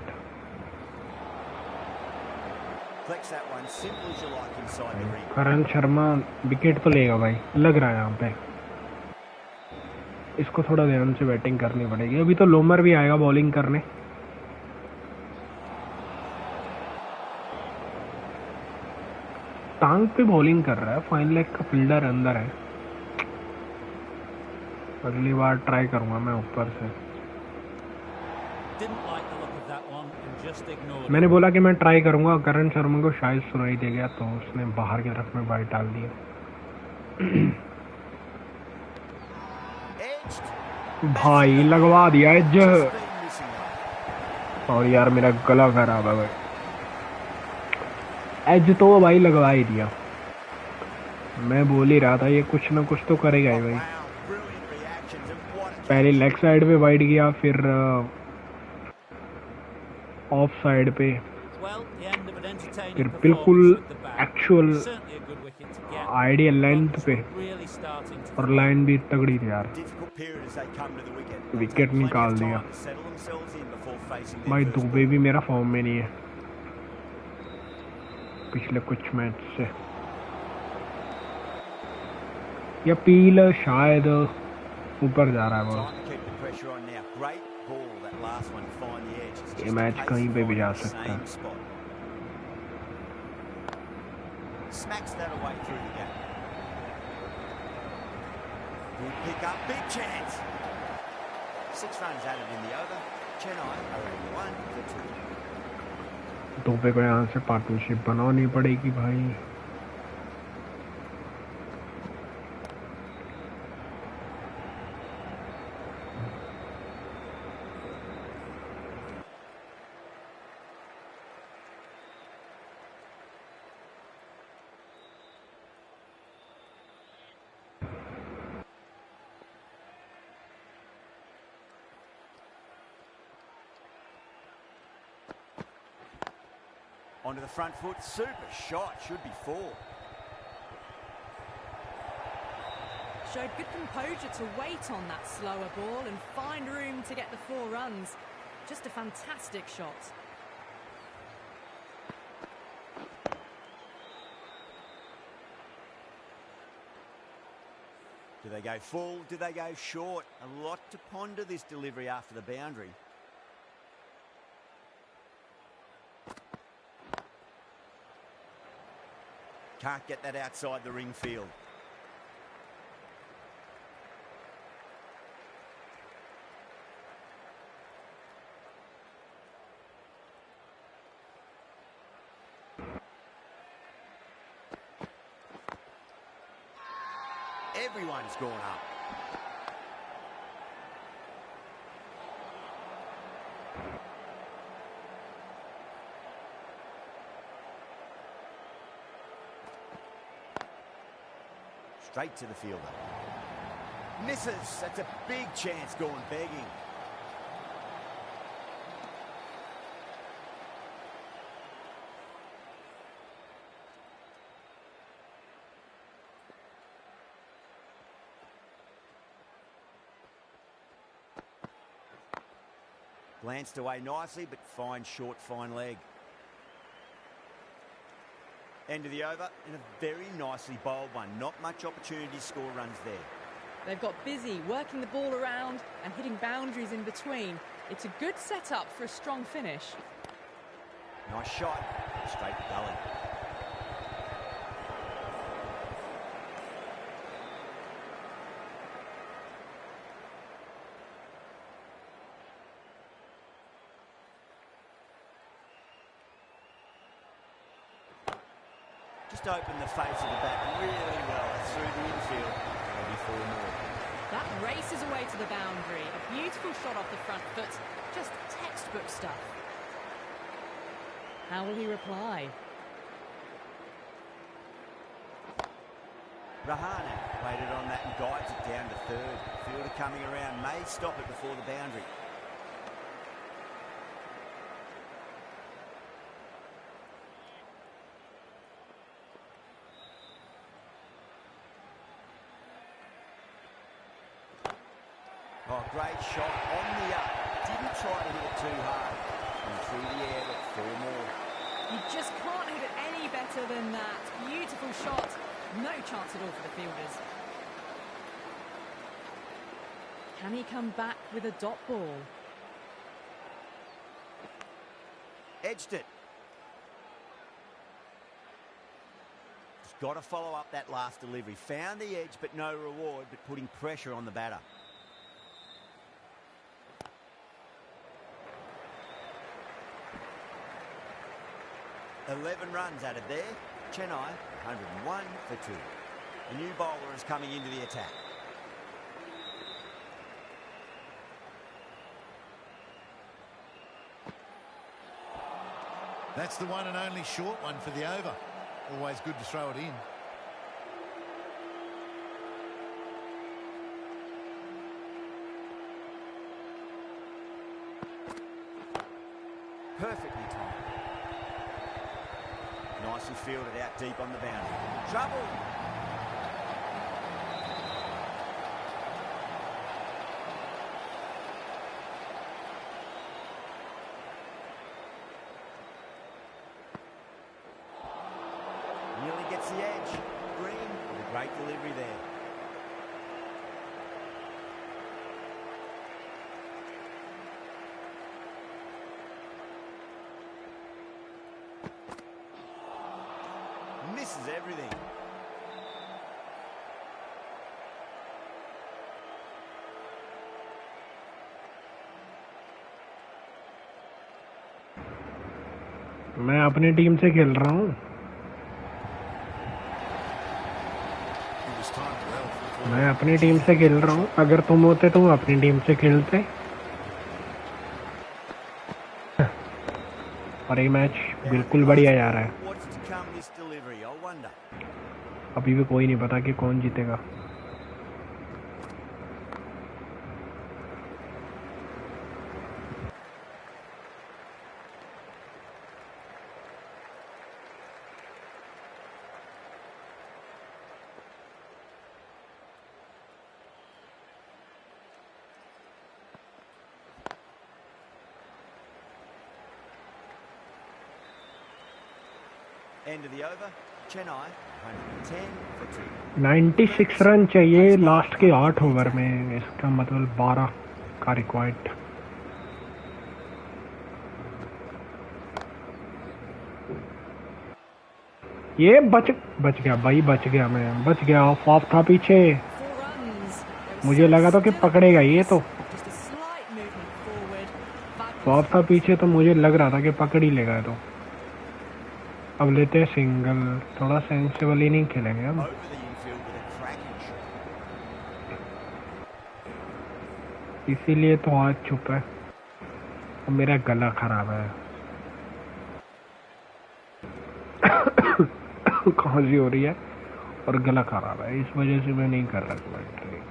करण शर्मा विकेट तो लेगा भाई, लग रहा है यहाँ पे। इसको थोड़ा ध्यान से बैटिंग करनी पड़ेगी। अभी तो लोमर भी आएगा बॉलिंग करने। टांग पे बॉलिंग कर रहा है। फाइन लेग का फील्डर अंदर है। अगली बार ट्राई करूंगा मैं ऊपर से। मैंने बोला कि मैं ट्राई करूंगा। करण शर्मा को शायद सुनाई दे गया तो उसने बाहर की तरफ में बाइट डाल दिया। भाई लगवा दिया एज। और यार मेरा गला खराब है भाई। एज तो भाई लगवा ही दिया। मैं बोल ही रहा था ये कुछ ना कुछ तो करेगा ही भाई। पहले लेग साइड पे वाइड गया, फिर ऑफ साइड पे, फिर बिल्कुल एक्चुअल आइडियल लेंथ पे। और लाइन भी तगड़ी थी यार, Difficult period as they come to the wicket. Wicket Plenty निकाल of दिया। time to settle themselves in before facing their भाई first दुबे ball. भी मेरा फॉर्म में नहीं है पिछले कुछ मैच से। या पील शायद ऊपर जा रहा है ball. Time to keep the pressure on now. Great ball, that last one to find the edge. It's ये just a मैच case कहीं of पे भी finding जा the सकता same है। spot. Smacks that away through the gap. Good pick up, big chance. 6 runs added in the over. Chennai are in 1 for 2. Dubey को यहाँ से पार्टनरशिप बनानी पड़ेगी भाई। Onto the front foot, super shot, should be 4. Showed good composure to wait on that slower ball and find room to get the 4 runs. Just a fantastic shot. Do they go full? Do they go short? A lot to ponder this delivery after the boundary. Can't get that outside the ring field. Everyone's gone up. Straight to the fielder. Misses. That's a big chance gone begging. Glanced away nicely, but fine short, fine leg. End of the over, and a very nicely bowled one. Not much opportunity to score runs there. They've got busy working the ball around and hitting boundaries in between. It's a good setup for a strong finish. Nice shot, straight to gully. Just opened the face of the bat really well through the infield. Maybe 4 more. That races away to the boundary. A beautiful shot off the front foot. Just textbook stuff. How will he reply? Rahane waited on that and guides it down to third. Fielder coming around may stop it before the boundary. Oh, great shot on the up. Didn't try to hit it too hard. And through the air, but 4 more. You just can't hit it any better than that. Beautiful shot. No chance at all for the fielders. Can he come back with a dot ball? Edged it. He's got to follow up that last delivery. Found the edge, but no reward, but putting pressure on the batter. $11 runs added there. Chennai, 101 for 2. The new bowler is coming into the attack. That's the one and only short one for the over. Always good to throw it in. Perfectly timed. Nicely fielded out deep on the boundary. Trouble. gets the edge. Green with a great delivery there. Misses everything. मैं अपनी team से खेल रहा हूँ। मैं अपनी team से खेल रहा हूँ। अगर तुम होते तो अपनी टीम से खेलते। और ये मैच बिल्कुल बढ़िया जा रहा है। अभी भी कोई नहीं पता कि कौन जीतेगा। End of the over. Chennai 110 for 2. 96 run चाहिए लास्ट के 8 ओवर में। इसका मतलब 12 का रिक्वायर्ड। ये बच गया भाई, बच गया। मैं बच गया। ऑफ था पीछे। मुझे लगा था कि पकड़ेगा ये, तो ऑफ था पीछे तो मुझे लग रहा था कि पकड़ ही लेगा। तो अब लेते हैं सिंगल। थोड़ा सेंसिबल इनिंग खेलेंगे हम। इसीलिए तो हाथ चुप है। मेरा गला खराब है। खांसी हो रही है और गला खराब है, इस वजह से मैं नहीं कर रहा commentary.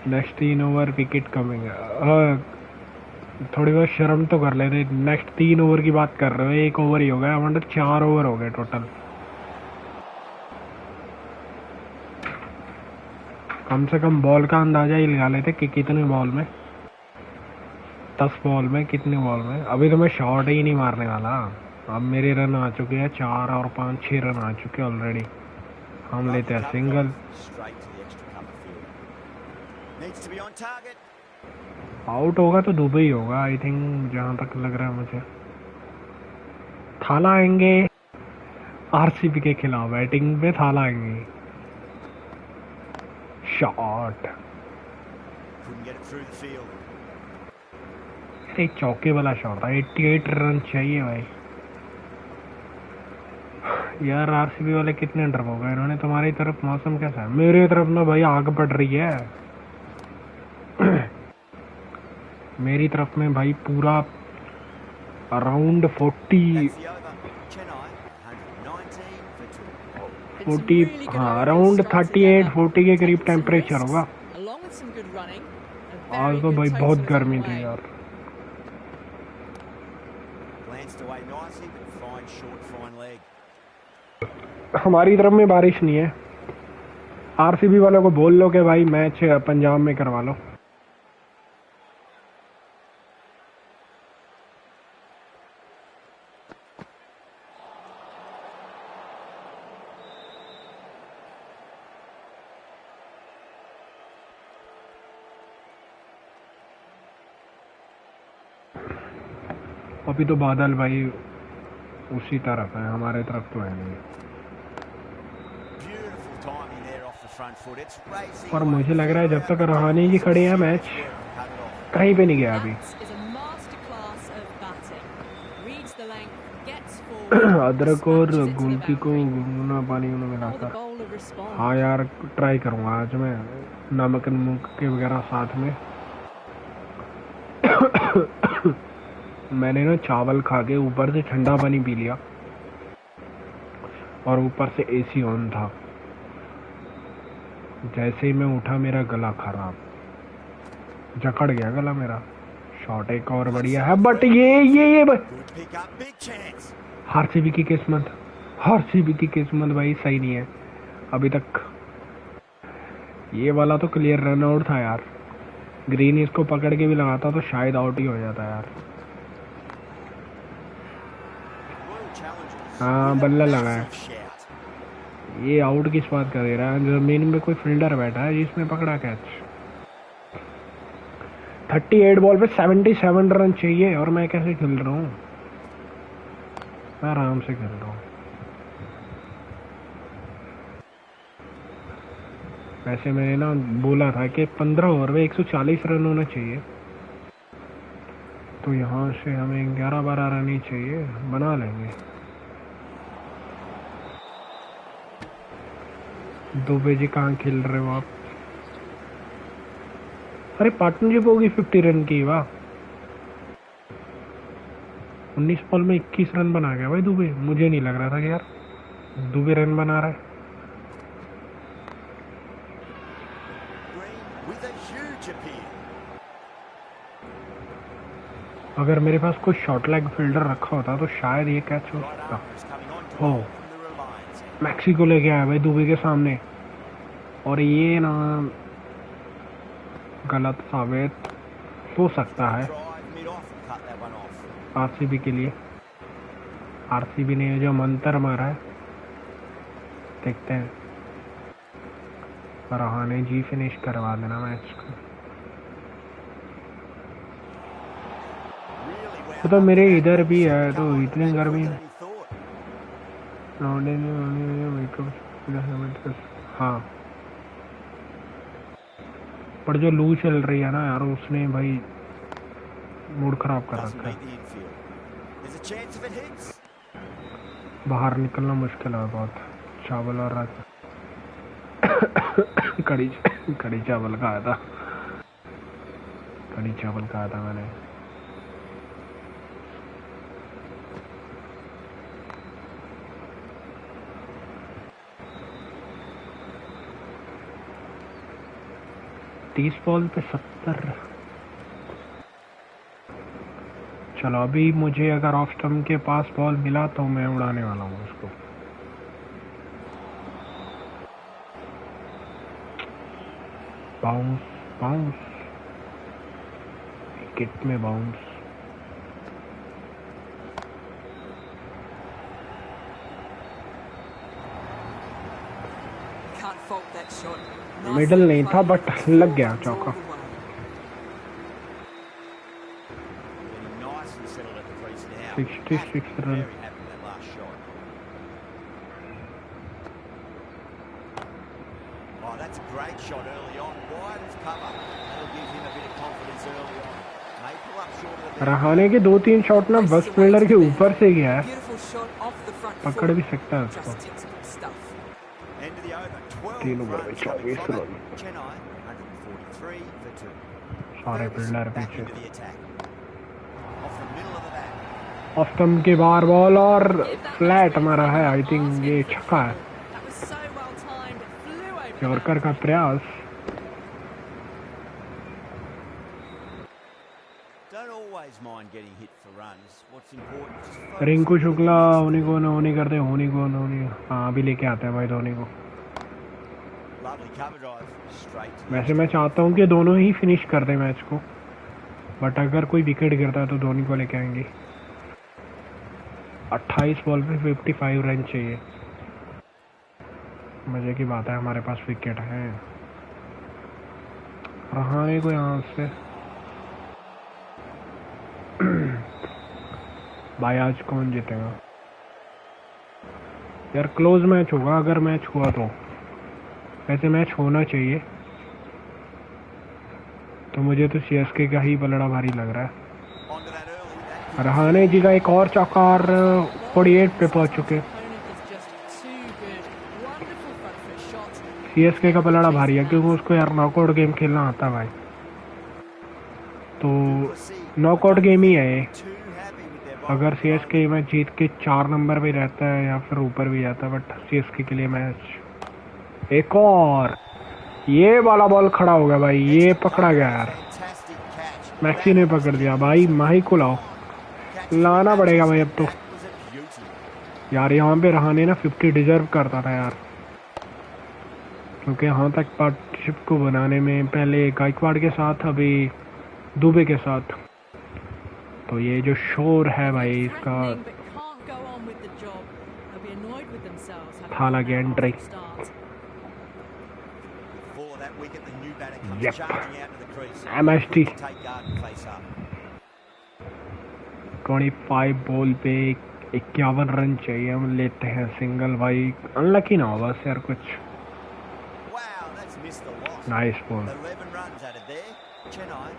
Next 3 over wicket coming. थोड़ी बहुत शर्म तो कर लेते। नेक्स्ट 3 ओवर की बात कर रहे हो। 1 ओवर ही हो गया, मतलब 4 ओवर हो गए टोटल। कम से कम बॉल का अंदाजा ही लगा लेते कि कितने बॉल में, 10 बॉल में कितने बॉल में। अभी तो मैं शॉट ही नहीं मारने वाला। अब मेरे रन आ चुके हैं 4 और 5 6 रन आ चुके हैं ऑलरेडी। हम लेते हैं सिंगल। आउट होगा तो दुबई होगा आई थिंक, जहां तक लग रहा है मुझे। थाला आएंगे आरसीबी के खिलाफ। बैटिंग पे थाला आएंगे। शॉट। एक चौके वाला शॉट था। 88 रन चाहिए भाई। यार आरसीबी वाले कितने डरपोक गए इन्होंने। तुम्हारी तरफ मौसम कैसा है? मेरी तरफ ना भाई आग पड़ रही है। मेरी तरफ में भाई पूरा अराउंड 40 हाँ अराउंड 38-40 के करीब टेम्परेचर होगा। आज तो भाई बहुत गर्मी थी यार। हमारी तरफ में बारिश नहीं है। आरसीबी वालों को बोल लो कि भाई मैच पंजाब में करवा लो। अभी तो बादल भाई उसी तरफ है, हमारे तरफ तो है नहीं। और मुझे लग रहा है जब तक रहाणे जी खड़े हैं मैच कहीं पे नहीं गया अभी। अदरक और गुलकी को गुनगुना पानी में मिलाकर। हाँ यार ट्राई करूँगा आज मैं, नमक के वगैरह साथ में। मैंने ना चावल खा के ऊपर से ठंडा पानी पी लिया और ऊपर से एसी ऑन था। जैसे ही मैं उठा मेरा गला खराब, जकड़ गया गला मेरा। शॉट एक और बढ़िया है बट ये आरसीबी की किस्मत, आरसीबी की किस्मत भाई सही नहीं है अभी तक। ये वाला तो क्लियर रन आउट था यार। ग्रीन इसको पकड़ के भी लगाता तो शायद आउट ही हो जाता यार। हाँ बल्ला लगा है। ये आउट किस बात कर रहा है? जमीन में कोई फील्डर बैठा है जिसने पकड़ा कैच। 38 बॉल पे 77 रन चाहिए और मैं कैसे खेल रहा हूँ? मैं आराम से खेल रहा हूँ। वैसे मैंने ना बोला था कि 15 ओवर में 140 रन होना चाहिए, तो यहाँ से हमें 11-12 रन ही चाहिए, बना लेंगे। दुबे जी कहाँ खेल रहे हो आप? अरे पार्टनरशिप होगी 50 रन की, वाह। 19 बॉल में 21 रन बना गया भाई दुबे। मुझे नहीं लग रहा था कि यार दुबे रन बना रहा है। अगर मेरे पास कोई शॉर्ट लेग फील्डर रखा होता तो शायद ये कैच हो सकता। हो मैक्सी को लेके आया भाई दुबे के सामने, और ये ना गलत साबित हो सकता है आरसीबी के लिए। आरसीबी ने जो मंत्र मारा है, देखते हैं। रहाणे जी फिनिश करवा देना मैच को। तो मेरे इधर भी है, तो इतनी गर्मी। हाँ पर जो लू चल रही है ना यार, उसने भाई मूड खराब कर रखा है। बाहर निकलना मुश्किल है बहुत। चावल और कड़ी चावल खाया था। कड़ी चावल खाया था मैंने। तीस बॉल पे 70। चलो अभी मुझे अगर ऑफ स्टंप के पास बॉल मिला तो मैं उड़ाने वाला हूँ उसको। बाउंस बाउंस, विकेट में बाउंस। मिडल नहीं था बट लग गया चौका। Six run. That's a great shot early on. Wide as cover. That'll give him a bit of confidence early on. May pull up short of the. Rahane के 2-3 shot ना बस fielder के ऊपर से गया है, पकड़ भी सकता है उसको। 3 ओवर में 24 रन। सारे फील्डर पीछे। ऑफ स्टंप के बाहर बॉल और फ्लैट मारा है। आई थिंक ये छक्का है। यॉर्कर का प्रयास। रिंकू शुक्ला होनी को होनी करते, होनी को होनी। हाँ अभी लेके आते हैं भाई धोनी को। वैसे मैं चाहता हूँ कि दोनों ही फिनिश कर दें मैच को, बट अगर कोई विकेट गिरता है तो धोनी को लेके आएंगे। 28 बॉल पे 55 रन चाहिए। मजे की बात है हमारे पास विकेट है। रहाणे को यहाँ से भाई आज कौन जीतेगा यार? क्लोज मैच होगा अगर मैच हुआ तो। वैसे मैच होना चाहिए, तो मुझे तो सीएसके का ही पलड़ा भारी लग रहा है। रहाणे जी का एक और चौका और 48 पे पहुंच चुके। सीएसके का पलड़ा भारी है क्योंकि उसको यार नॉकआउट गेम खेलना आता भाई, तो नॉकआउट गेम ही है ये। अगर सीएसके मैच जीत के 4 नंबर पे रहता है या फिर ऊपर भी जाता है, बट सीएसके के लिए मैच। एक और ये वाला बॉल खड़ा हो गया भाई, ये पकड़ा गया यार। मैक्सी ने पकड़ दिया भाई। माही को लाना पड़ेगा भाई अब तो यार। यहाँ पे रहाणे ना 50 डिजर्व करता था यार, क्योंकि यहाँ तक पार्टनरशिप को बनाने में पहले गायकवाड़ के साथ, अभी दुबे के साथ। तो ये जो शोर है भाई इसका themselves, having Thala got that entry. half start. Before that wicket, the new batter comes Yep. charging out to the crease. MST. To take guard and face up. 25 ball पे 51 रन चाहिए, हम लेते हैं सिंगल भाई। Unlucky ना हो बस यार कुछ। Wow, that's missed the lot. Nice ball. 11 runs added there. Chennai.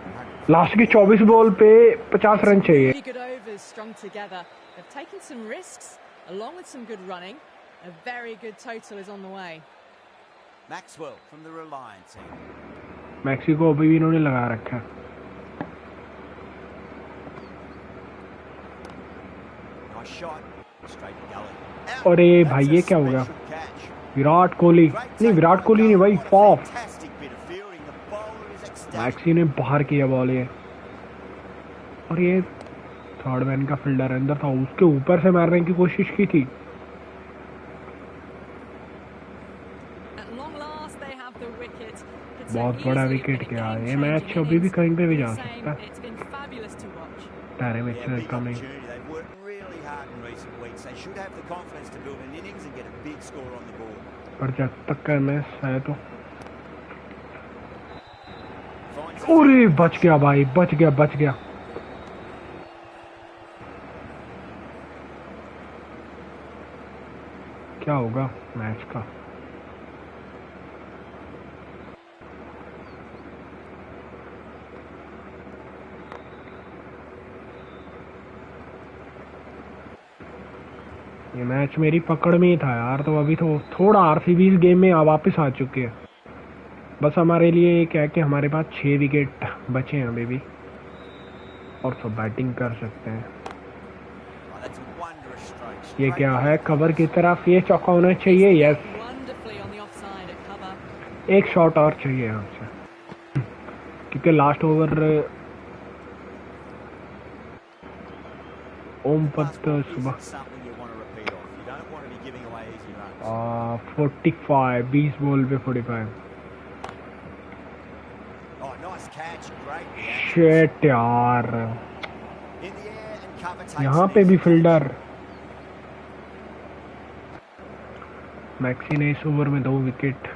Last की 24 बॉल पे 50 रन चाहिए। Really good overs strung together. They've taken some risks, along with some good running. A very good total is on the way. Maxwell from the Reliance end. Maxi को अभी भी इन्होंने लगा रखा है। Nice shot. Straight to gully. अरे भाई ये क्या हो गया? विराट कोहली नहीं, विराट कोहली नहीं भाई, फॉफ। मैक्सी ने बाहर किया बॉल ये, और ये थर्ड मैन का फील्डर अंदर था, उसके ऊपर से मारने की कोशिश की थी। बहुत बड़ा विकेट क्या है, ये मैच अभी भी कहीं पे भी जा सकता है। Darren Mitchell coming. पर जब तक का मैच है तो अरे बच गया भाई, बच गया। क्या होगा मैच का? ये मैच मेरी पकड़ में ही था यार, तो अभी तो थोड़ा आरसीबी इस गेम में वापस आ चुके हैं। बस हमारे लिए क्या है कि हमारे पास 6 विकेट बचे हैं अभी भी, और सब बैटिंग कर सकते हैं। ये क्या है, कवर की तरफ, ये चौका होना चाहिए। यस, एक शॉट और चाहिए यहाँ से, क्योंकि लास्ट ओवर ओम पत सुबह 45, 20 बॉल पे 45। शेट यार, यहाँ पे भी फील्डर। मैक्सी ने इस ओवर में 2 विकेट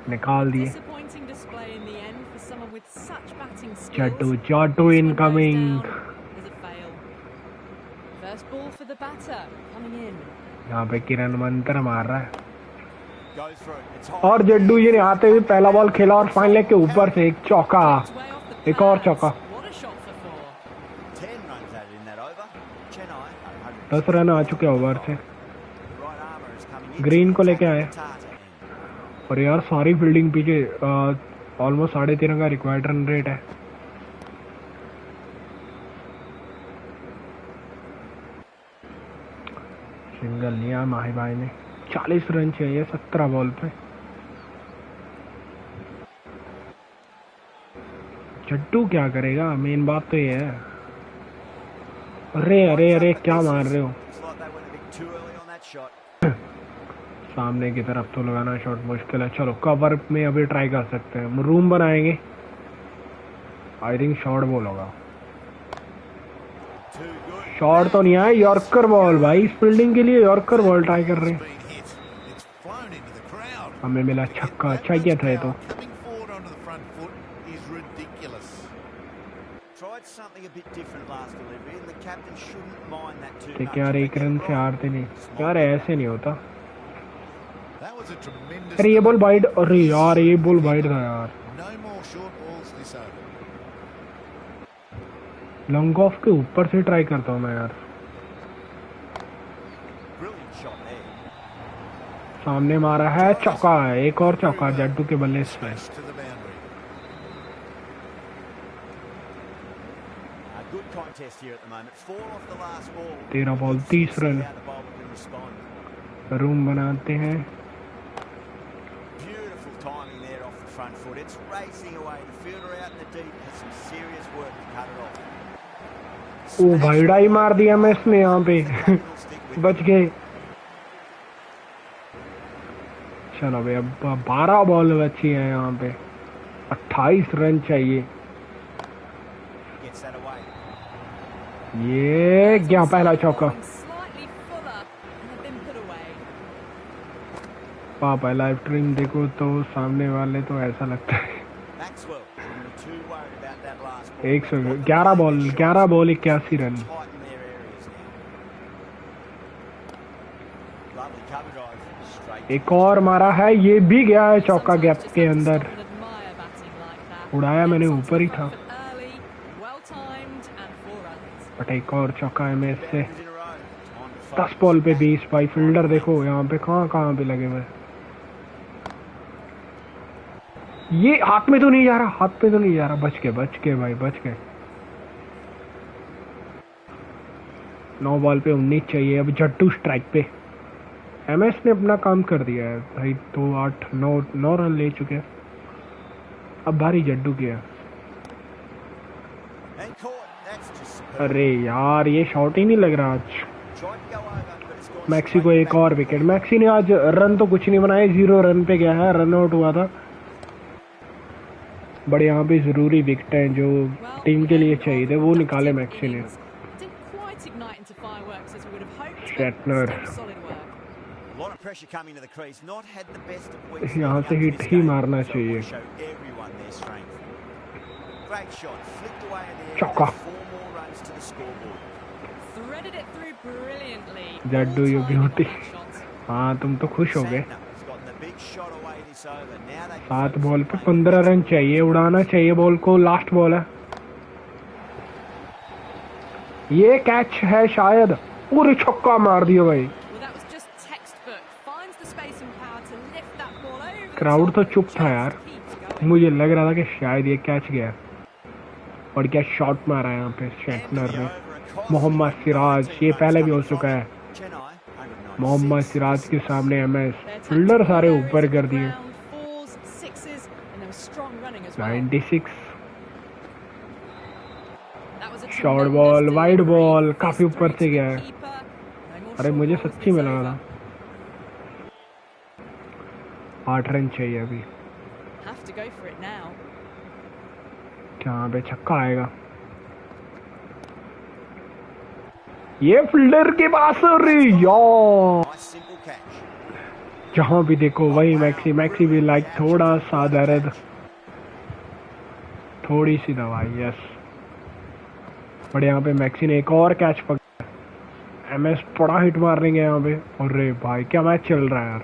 निकाल दिए। जाटो इनकमिंग। यहाँ पे किरण मंत्र मार रहा है, और जड्डू जी ने आते हुए पहला बॉल खेला और फाइनल के ऊपर से एक चौका, एक और चौका। 10 रन आ चुके ओवर से। ग्रीन को लेके आए, और यार सारी फील्डिंग पीछे, ऑलमोस्ट 13.5 का रिक्वायर्ड रन रेट है। सिंगल लिया माही भाई ने। 40 रन चाहिए 17 बॉल पे। जट्टू क्या करेगा, मेन बात तो ये है। अरे क्या मार रहे हो? सामने की तरफ तो लगाना शॉट मुश्किल है। चलो कवर में अभी ट्राई कर सकते हैं, रूम बनाएंगे। आई थिंक शॉर्ट बॉल होगा। शॉर्ट तो नहीं आया, यॉर्कर बॉल भाई। इस फील्डिंग के लिए यॉर्कर बॉल ट्राई कर रहे हैं। हमें मिला छक्का। अच्छा किया था ये तो। ठीक यार, 1 रन से हारते नहीं यार, ऐसे नहीं होता। अरे ये बॉल वाइड, अरे यार ये बॉल वाइड था यार। लॉन्ग ऑफ के ऊपर से ट्राई करता हूँ मैं यार। सामने मारा है, चौका है, एक और चौका जड्डू के बल्ले से। 13 बॉल 30 रन। रूम बनाते हैं। ओ भाई डाई मार दिया मैं इसमें यहाँ पे। बच गए। चलो भाई, अब 12 बॉल बची है यहाँ पे। 28 रन चाहिए। ये क्या पहला चौका। Slightly fuller and have been put away. पापा लाइव स्ट्रीम देखो तो सामने वाले तो ऐसा लगता है। Maxwell, too worried about that last ball. 11 ball 81 run. Tighten their areas now. Lovely cover drive. Straight. एक और मारा है, ये भी गया है चौका गैप Sometimes के just have to अंदर। stop and admire batting like that. उड़ाया मैंने, Gets onto ऊपर ही the था। front foot early, well timed and 4 runs. But एक और चौका है मैं इससे। Boundaries in a row. Time to 10 focus. Ball पे 20 भाई। फील्डर देखो यहाँ पे कहाँ पे लगे हुए। ये हाथ में तो नहीं जा रहा, बच गए भाई, बच गए। 9 बॉल पे 19 चाहिए। अब जट्टू स्ट्राइक पे। एमएस ने अपना काम कर दिया है भाई। 2 8 9 रन ले चुके हैं। अब भारी जट्टू किया। And caught. That's just superb. अरे यार ये शॉट ही नहीं लग रहा आज। Tried to go over, but it's gone maxi को straight एक back. और विकेट। मैक्सी ने आज रन तो कुछ नहीं बनाए, 0 रन पे गया है, रन आउट हुआ था। बड़े यहाँ पे जरूरी विकेट हैं जो टीम के लिए चाहिए थे, वो निकाले मैक्सी ने। Shatner. A lot of pressure coming to the crease. Not had the best of weeks. यहाँ से leading up to hit this he game, मारना so चाहिए। will show everyone their strength. Great shot. Flicked away in the air. चौका। 4 more runs to the scoreboard. Threaded it through brilliantly. Jattu All yo timing beauty। on that shot. हाँ तुम तो खुश हो गए। Santner has gotten the big shot away this over. Now they can 7 focus ball on पे playing 15 run चाहिए। उड़ाना चाहिए बॉल को। लास्ट बॉल है, ये कैच है शायद। पूरी छक्का मार दिया भाई। Well, that was just textbook. Finds the space and power to lift that ball over the crowd top तो and चुप था just यार। keeps going. मुझे लग रहा था कि शायद ये कैच गया। और क्या शॉट मारा है यहाँ पे End of शैटनर the ने। over, a costly Mohammad Siraj, 19 ये runs पहले भी हो coming चुका from है। Chennai, 196. मोहम्मद सिराज के सामने MS. They attacked fielder all सारे areas ऊपर of the कर दिए। ground, 4s, 6s, and there was strong running as well. 96 That was a short tremendous ball, wide delivery. Ball, Fist काफी ऊपर through से to गया the है। keeper. No more अरे short मुझे balls सच्ची this में लगा over. था। 8 रन चाहिए अभी। Have to go for it now. यहाँ पे छक्का आएगा। ये फील्डर के पास। अरे यार Nice simple catch. जहाँ भी देखो वही मैक्सी भी लाइक थोड़ा सा दर्द, थोड़ी सी दवाई। यस बट यहाँ पे मैक्सी ने एक और कैच पकड़ा। एमएस बड़ा हिट मारने गया यहाँ पे। अरे भाई क्या मैच चल रहा है यार।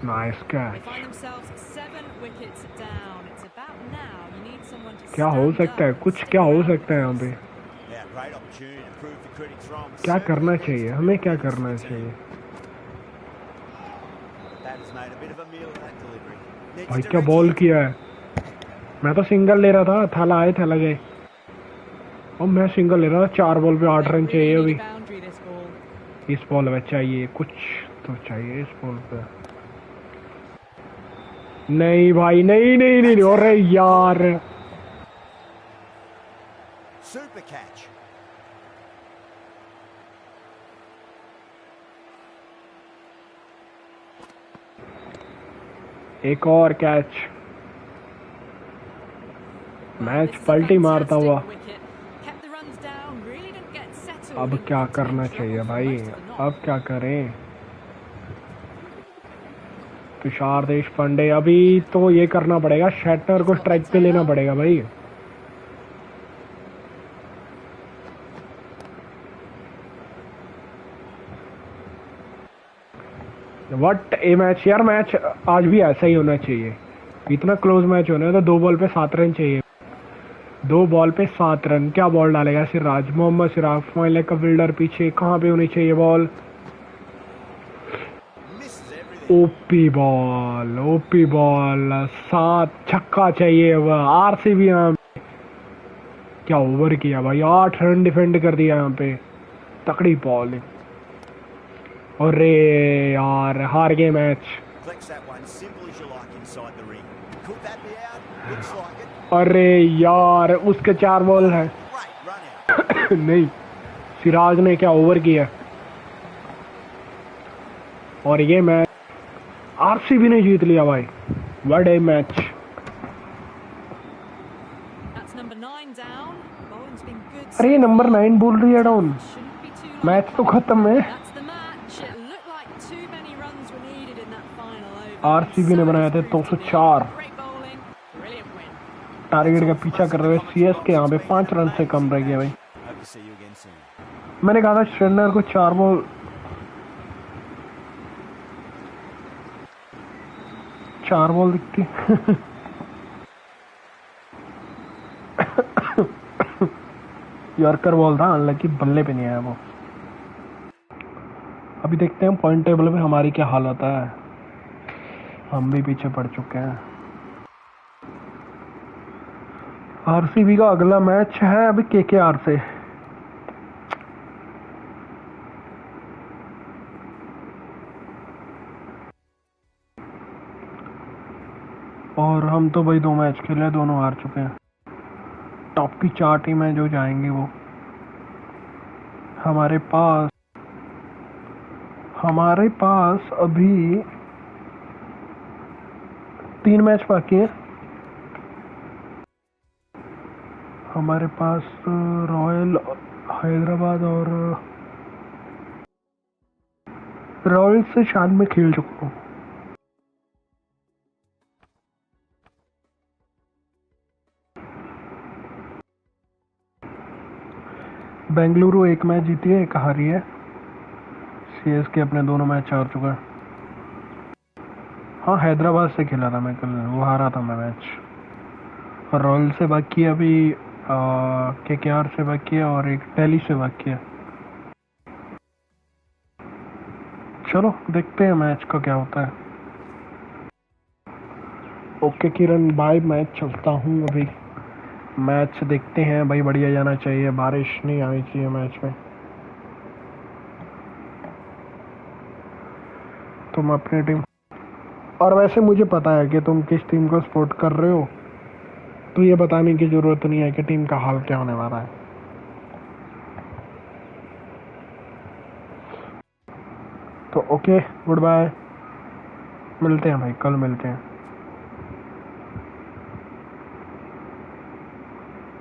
Nice They catch. find themselves 7 wickets down. It's about now. You need someone to क्या हो stand सकता है, up, कुछ stick क्या हो around सकता है यहाँ पे। Yeah, great opportunity to prove the critics wrong. क्या करना Certainly चाहिए, needs to हमें be क्या a करना defensive चाहिए। team. That has made a bit of a meal of that delivery. Needs भाई to क्या reach बॉल it. किया है। मैं तो सिंगल ले रहा था, थैला आए थैला गए। और मैं सिंगल ले रहा था। 4 बॉल पे 8 रन चाहिए अभी। boundary this ball. इस बॉल में चाहिए कुछ तो चाहिए इस बॉल पे। नहीं भाई नहीं। अरे यार Super catch. एक और catch. Match This is a पलटी मारता हुआ। fantastic wicket. Kept the runs down, really didn't get settled अब into क्या the करना tenth चाहिए trouble for भाई, most of the knock. अब क्या करें। तुषार देशपांडे अभी तो ये करना पड़ेगा, शैटनर को स्ट्राइक पे लेना पड़ेगा भाई। व्हाट ए मैच यार। मैच आज भी ऐसा ही होना चाहिए। इतना क्लोज मैच होना है तो 2 बॉल पे 7 रन चाहिए। 2 बॉल पे 7 रन। क्या बॉल डालेगा सिराज। मोहम्मद सिराज फाइनल का फील्डर पीछे कहाँ पे होनी चाहिए ball. Misses everything. OP ball 7 छक्का चाहिए। वह आरसीबी यहाँ पे क्या ओवर किया भाई। 8 रन डिफेंड कर दिया यहाँ पे। तकड़ी बॉल। अरे यार हार गए match. Flex that one simple as you like inside the ring. Could that be out? Looks like it. अरे यार उसके 4 बॉल है। Great run out. नहीं सिराज ने क्या ओवर किया। और ये मैच आरसीबी ने जीत लिया भाई। What A match. down. Bowling's been good. अरे ये नंबर 9 बोल रही है down. Shouldn't be too long. Match तो खत्म है। That's the match. It looked like too many runs were needed in that final over. RCB ने बनाए थे 204। Great bowling. Brilliant win. Target का पीछा कर रहे हुए सीएसके यहाँ पे 5 रन से कम रह गया भाई। Hope to see you again soon. मैंने कहा था श्रीनगर को 4 बॉल दिखती। यॉर्कर बॉल था, हालांकि बल्ले पे नहीं आया वो। अभी देखते हैं पॉइंट टेबल में हमारी क्या हालत है। हम भी पीछे पड़ चुके हैं। आरसीबी का अगला मैच है अभी केकेआर से। और हम तो भाई 2 मैच खेले, दोनों हार चुके हैं। टॉप की 4 टीमें जो जाएंगी वो हमारे पास अभी 3 मैच बाकी है। हमारे पास रॉयल हैदराबाद और रॉयल से शायद में खेल चुका हूँ। बेंगलुरु 1 मैच जीती है, 1 हारी है। सीएसके अपने दोनों मैच हार चुका है। हाँ, हैदराबाद से खेला था मैं कल, वो हारा था मैं मैच। और रॉयल से बाकी है अभी, केकेआर से बाकी है और एक दिल्ली से बाकी है। चलो देखते हैं मैच का क्या होता है। ओके किरण, बाय। मैच चलता हूँ अभी। मैच देखते हैं भाई, बढ़िया जाना चाहिए, बारिश नहीं आनी चाहिए मैच में। तुम अपनी टीम, और वैसे मुझे पता है कि तुम किस टीम को सपोर्ट कर रहे हो, तो ये बताने की जरूरत नहीं है कि टीम का हाल क्या होने वाला है। तो ओके, गुड बाय। मिलते हैं भाई, कल मिलते हैं।